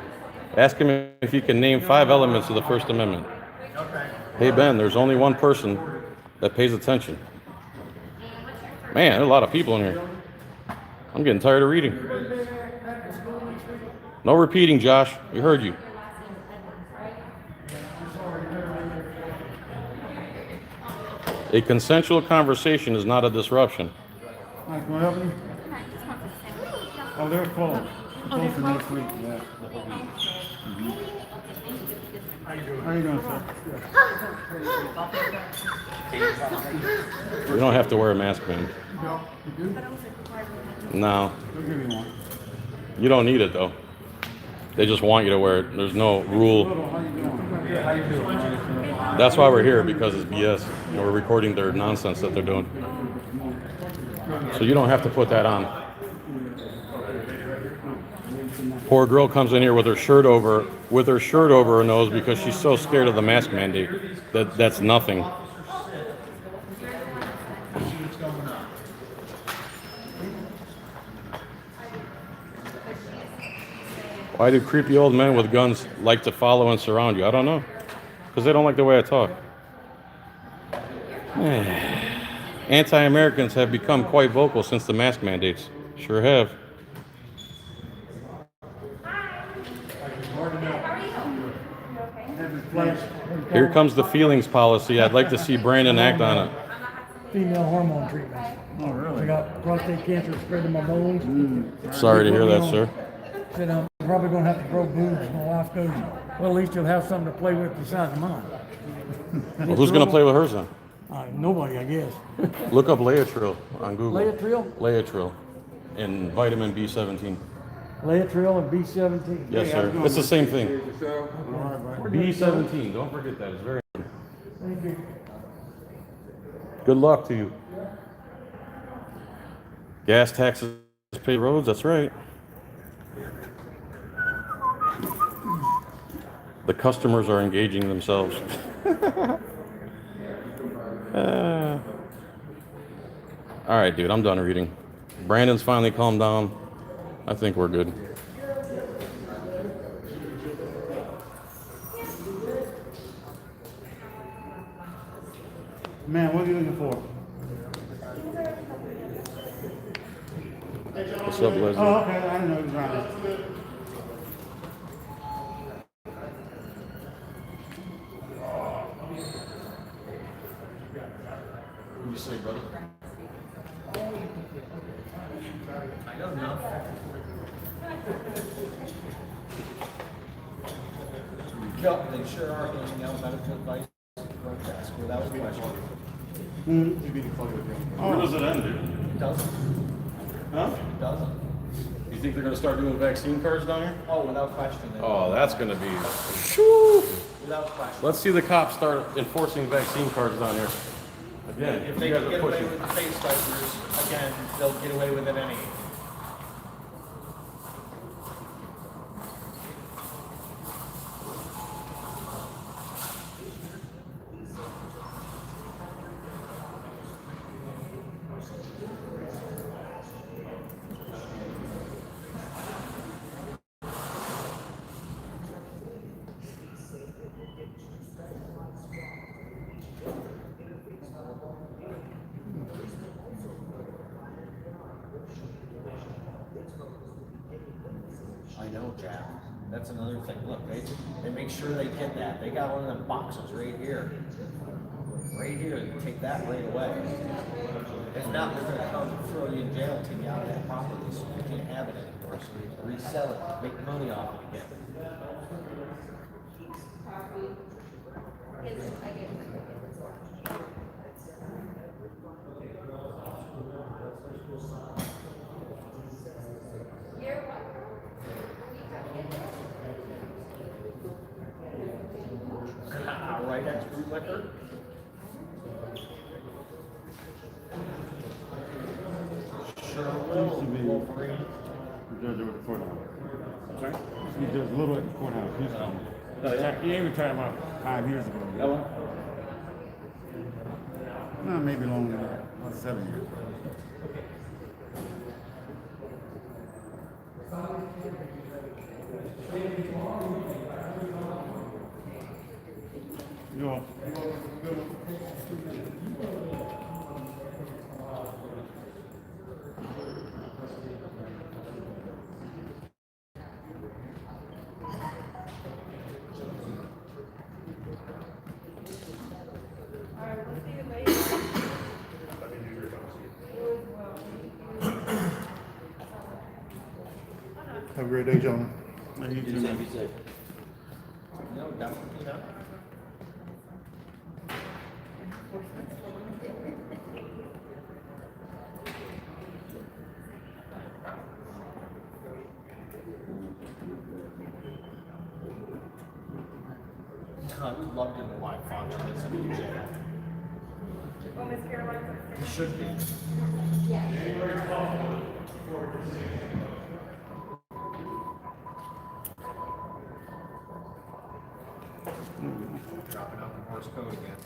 Ask him if he can name 5 elements of the First Amendment. Hey, Ben, there's only one person that pays attention. Man, there are a lot of people in here. I'm getting tired of reading. No repeating, Josh. We heard you. A consensual conversation is not a disruption. Hi, can I help you? Oh, they're closed. Closed for next week, yeah. How you doing, sir? You don't have to wear a mask, man. No, you do? No. They'll give you one. You don't need it, though. They just want you to wear it. There's no rule. How you doing? How you doing? That's why we're here, because it's BS. And we're recording their nonsense that they're doing. So you don't have to put that on. Poor girl comes in here with her shirt over her nose because she's so scared of the mask mandate. That's nothing. Why do creepy old men with guns like to follow and surround you? I don't know. Because they don't like the way I talk. Anti-Americans have become quite vocal since the mask mandates. Sure have. Have replaced. Here comes the feelings policy. I'd like to see Brandon act on it. Female hormone treatments. Oh, really? I got prostate cancer spread in my bones. Sorry to hear that, sir. Said I'm probably gonna have to grow boobs. My wife goes, well, at least you'll have something to play with besides mine. Well, who's gonna play with hers then? Nobody, I guess. Look up Laetril on Google. Laetril? Laetril and vitamin B17. Laetril and B17. Yes, sir. It's the same thing. All right, bud. B17. Don't forget that. It's very good. Thank you. Good luck to you. Gas taxes pay roads. That's right. The customers are engaging themselves. All right, dude, I'm done reading. Brandon's finally calmed down. I think we're good. Man, what are you looking for? What's up, Leslie? Oh, okay, I didn't know it was around there. What do you say, brother? I don't know. No, they sure are handing out medical advice protest without question. Where does it end, dude? It doesn't. Huh? It doesn't. You think they're gonna start doing vaccine cards down here? Oh, without question. They Oh, that's gonna be. Shoo. Without question. Let's see the cops start enforcing vaccine cards down here. Again, If they you guys can are get away pushing. with the face diapers, again, they'll get away with it any. I know, Jack. That's another thing. Look, they make sure they get that. They got one of them boxes right here. Right here, you take that right away. If not, they're gonna come and throw you in jail and take you out of that property, so you can't have it anymore. So you resell it, make money off it again. Right next to liquor. Sure will. Wolverine. Judge over the courthouse. Sorry? He does little at the courthouse. He ain't retired about 5 years ago. No, maybe longer than that. About 7 years. Yo. Have a great day, gentlemen. Be safe, be safe. No, definitely not. I would love to know why Fontaine isn't in jail. He should be. Dropping out the Morse code again.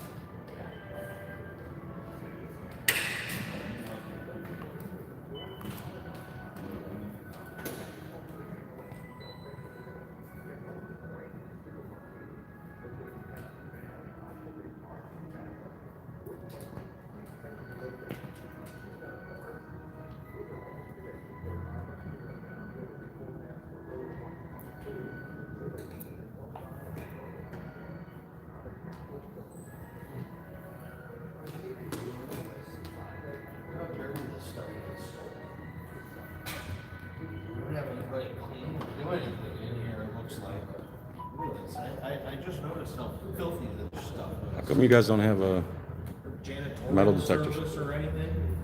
I just noticed how filthy this stuff How is. come you guys don't have Janitorial metal detectors? service or anything.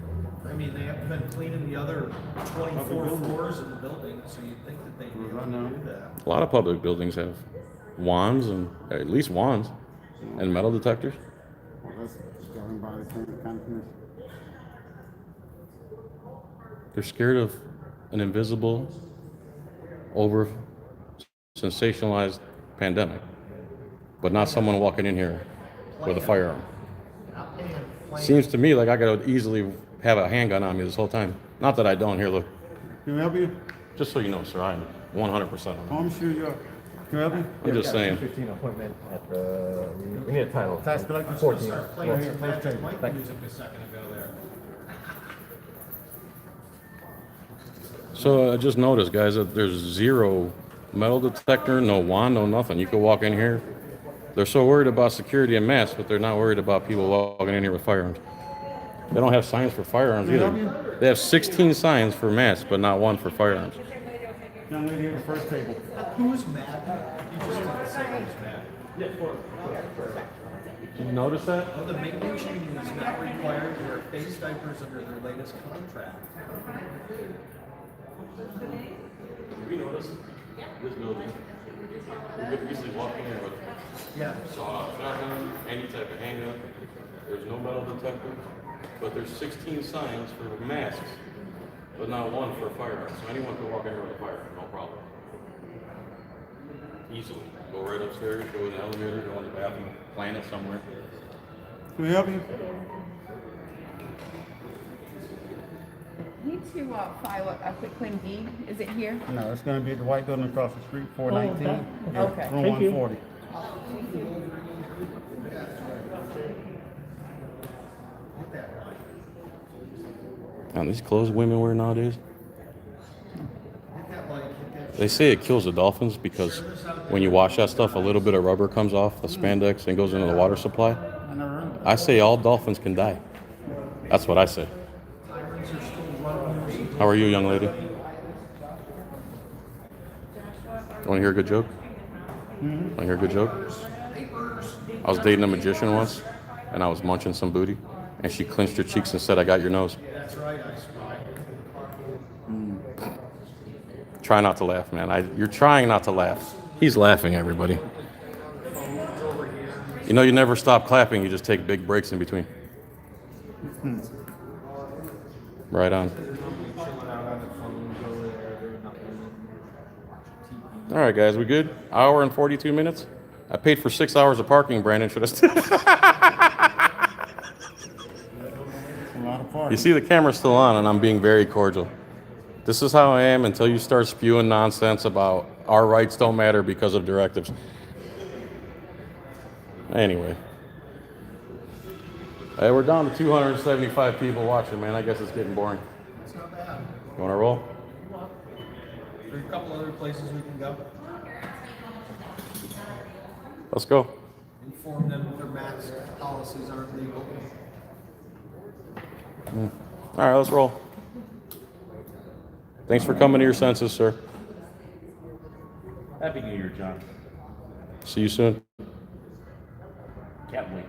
I mean, they haven't been cleaning the other 24 floors in the building, so you'd think that they'd be able to do that. A lot of public buildings have wands and at least wands and metal detectors. Well, that's going by the same kind of commission. They're scared of an invisible, over sensationalized pandemic, but not someone walking in here with a firearm. Seems to me like I could easily have a handgun on me this whole time. Not that I don't. Here, look. Can we help you? Just so you know, sir, I'm 100% on it. I'm sure you are. Can we help you? I'm just saying. 15 appointment at the, we need a title. Tax collector? 14. Start playing some Magic Mike music a second ago there. So I just noticed, guys, that there's zero metal detector, no wand, no nothing. You could walk in here. They're so worried about security and masks, but they're not worried about people walking in here with firearms. They don't have signs for firearms either. They have 16 signs for masks, but not one for firearms. Young lady at the first table. Who's mad? You just didn't say who's mad. Did you notice that? Oh, the making change is not required to wear face diapers under their latest contract. Have you noticed this building? We could easily walk in here with shotgun, any type of handgun. There's no metal detector, but there's 16 signs for masks, but not one for firearms. So anyone can walk in here with a firearm, no problem. Easily. Go right upstairs, go in the elevator, go in the bathroom, plant it somewhere. Can we help you? Need to file a quick claim deed. Is it here? No, it's gonna be the white building across the street, 419. Yeah, Okay. Room Thank you. 140. These clothes women wear nowadays. They say it kills the dolphins because when you wash that stuff, a little bit of rubber comes off the spandex and goes into the water supply. I say all dolphins can die. That's what I say. How are you, young lady? Want to hear a good joke? Want to hear a good joke? I was dating a magician once, and I was munching some booty, and she clenched her cheeks and said, "I got your nose." That's right, I spy. Try not to laugh, man. You're trying not to laugh. He's laughing, everybody. You know, you never stop clapping. You just take big breaks in between. Right on. All right, guys, we good? Hour and 42 minutes? I paid for 6 hours of parking, Brandon. Should I still? A lot of parties. You see the camera's still on, and I'm being very cordial. This is how I am until you start spewing nonsense about our rights don't matter because of directives. Anyway. Hey, we're down to 275 people watching, man. I guess it's getting boring. It's not bad. You want to roll? There are a couple other places we can go. Let's go. Inform them that their mask policies aren't legal. All right, let's roll. Thanks for coming to your senses, sir. Happy New Year, John. See you soon. Can't wait.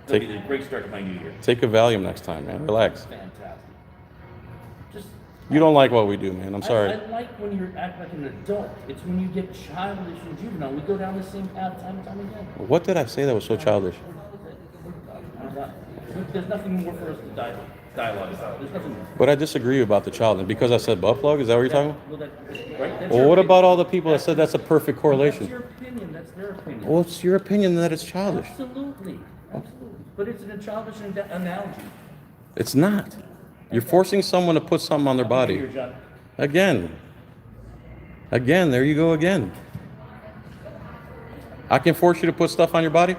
Take- It'll be a great start to my new year. Take a Valium next time, man. Relax. Fantastic. Just You don't like what we do, man. I'm sorry. I like when you act like an adult. It's when you get childish and juvenile. We go down the same path time and time again. What did I say that was so childish? There's nothing more for us to dialogue about. There's nothing more. But I disagree about the child. And because I said butt plug, is that what you're talking about? Well, right? Well, what about all the people that said that's a perfect That's correlation? your opinion. That's their opinion. Well, it's your opinion that it's childish. Absolutely. Absolutely. But it's a childish analogy. It's not. You're forcing someone to put something on their body. Here, John. Again. Again, there you go again. I can force you to put stuff on your body?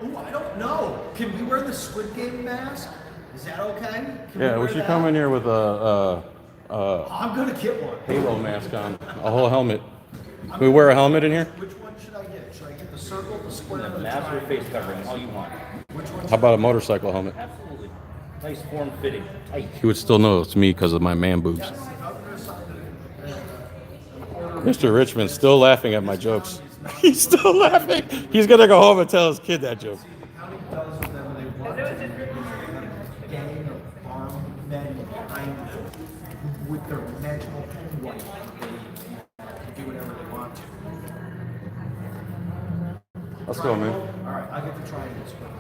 Oh, I don't know. Can we wear the Squid Game mask? Is that okay? Can Yeah, we wear should that? come in here with a I'm gonna get one. Halo mask on, a whole helmet. Can we wear a helmet in here? Which one should I get? Should I get the circle, the square, or the Mask or triangle? face covering, all you want. Which one? How about a motorcycle helmet? Absolutely. Nice form fitting. Tight. He would still know it's me because of my man boobs. I'm gonna sign it. Mr. Richmond's still laughing at my jokes. He's still laughing. He's gonna go home and tell his kid that joke. County does whatever they want. A gang of armed men behind them with their magical white. They do whatever they want to. Let's go, man. All right, I get to try this one.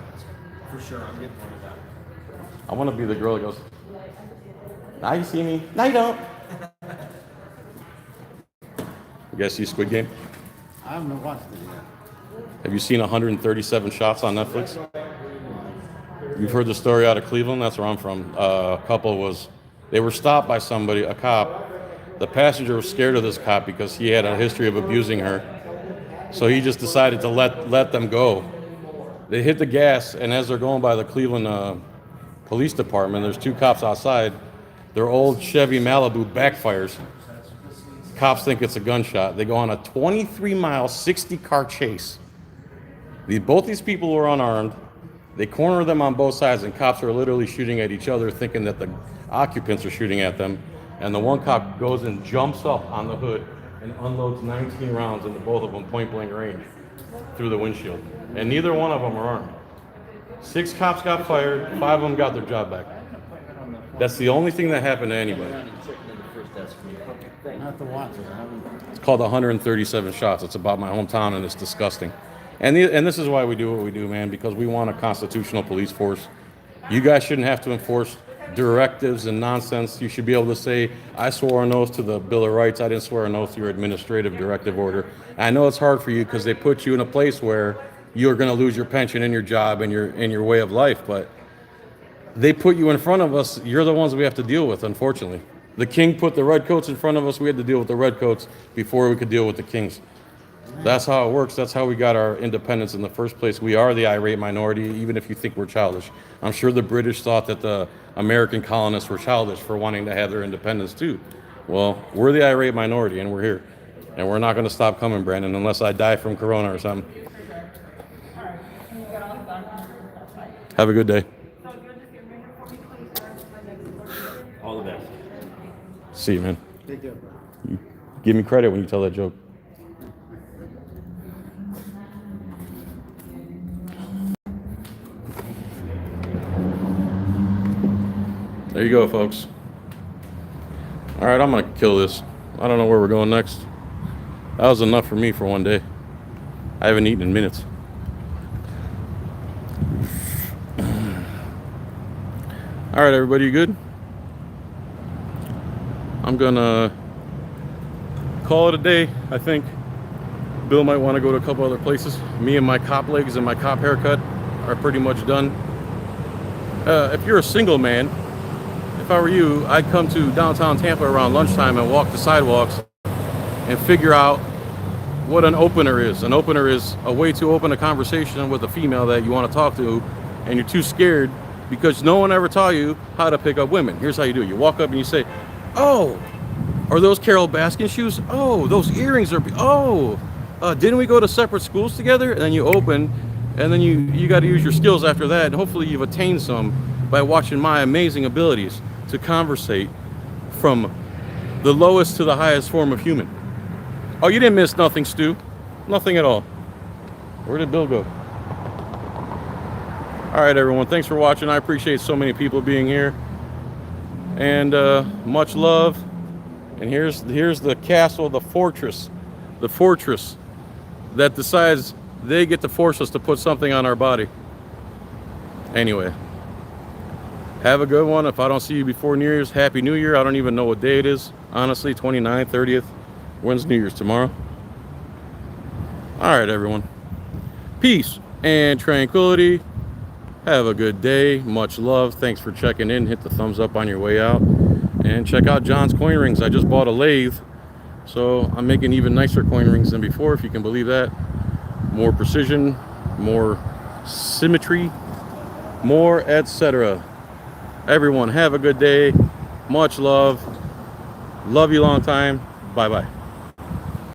For sure, I'm getting one of them. I want to be the girl that goes, now you see me. No, you don't. You guys see Squid Game? I haven't watched it yet. Have you seen 137 shots on Netflix? You've heard the story out of Cleveland? That's where I'm from. A couple they were stopped by somebody, a cop. The passenger was scared of this cop because he had a history of abusing her. So he just decided to let them go. They hit the gas, and as they're going by the Cleveland police department, there's two cops outside. Their old Chevy Malibu backfires. Cops think it's a gunshot. They go on a 23-mile, 60-car chase. Both these people were unarmed. They corner them on both sides, and cops are literally shooting at each other, thinking that the occupants are shooting at them. And the one cop goes and jumps up on the hood and unloads 19 rounds into both of them point-blank range through the windshield. And neither one of them are armed. 6 cops got fired, 5 of them got their job back. That's the only thing that happened to anybody. I have to watch it. It's called 137 Shots. It's about my hometown, and it's disgusting. And this is why we do what we do, man, because we want a constitutional police force. You guys shouldn't have to enforce directives and nonsense. You should be able to say, I swore an oath to the Bill of Rights. I didn't swear an oath to your administrative directive order. I know it's hard for you because they put you in a place where you're going to lose your pension and your job and your way of life, but they put you in front of us. You're the ones we have to deal with, unfortunately. The king put the redcoats in front of us. We had to deal with the redcoats before we could deal with the kings. That's how it works. That's how we got our independence in the first place. We are the irate minority, even if you think we're childish. I'm sure the British thought that the American colonists were childish for wanting to have their independence too. Well, we're the irate minority, and we're here. And we're not going to stop coming, Brandon, unless I die from corona or something. Have a good day. All the best. See you, man. Take care. Give me credit when you tell that joke. There you go, folks. All right, I'm gonna kill this. I don't know where we're going next. That was enough for me for one day. I haven't eaten in minutes. All right, everybody, you good? I'm gonna call it a day, I think. Bill might want to go to a couple other places. Me and my cop legs and my cop haircut are pretty much done. If you're a single man, if I were you, I'd come to downtown Tampa around lunchtime and walk the sidewalks and figure out what an opener is. An opener is a way to open a conversation with a female that you want to talk to, and you're too scared because no one ever taught you how to pick up women. Here's how you do it. You walk up and you say, oh, are those Carol Baskin shoes? Oh, those earrings are, didn't we go to separate schools together? And then you open, and then you got to use your skills after that, and hopefully you've attained some by watching my amazing abilities to conversate from the lowest to the highest form of human. Oh, you didn't miss nothing, Stu. Nothing at all. Where did Bill go? All right, everyone. Thanks for watching. I appreciate so many people being here. And much love. And here's the castle, the fortress that decides they get to force us to put something on our body. Anyway, have a good one. If I don't see you before New Year's, Happy New Year. I don't even know what day it is. Honestly, 29th, 30th. When's New Year's? Tomorrow? All right, everyone. Peace and tranquility. Have a good day. Much love. Thanks for checking in. Hit the thumbs up on your way out. And check out John's coin rings. I just bought a lathe, so I'm making even nicer coin rings than before, if you can believe that. More precision, more symmetry, more etc. Everyone, have a good day. Much love. Love you long time. Bye-bye.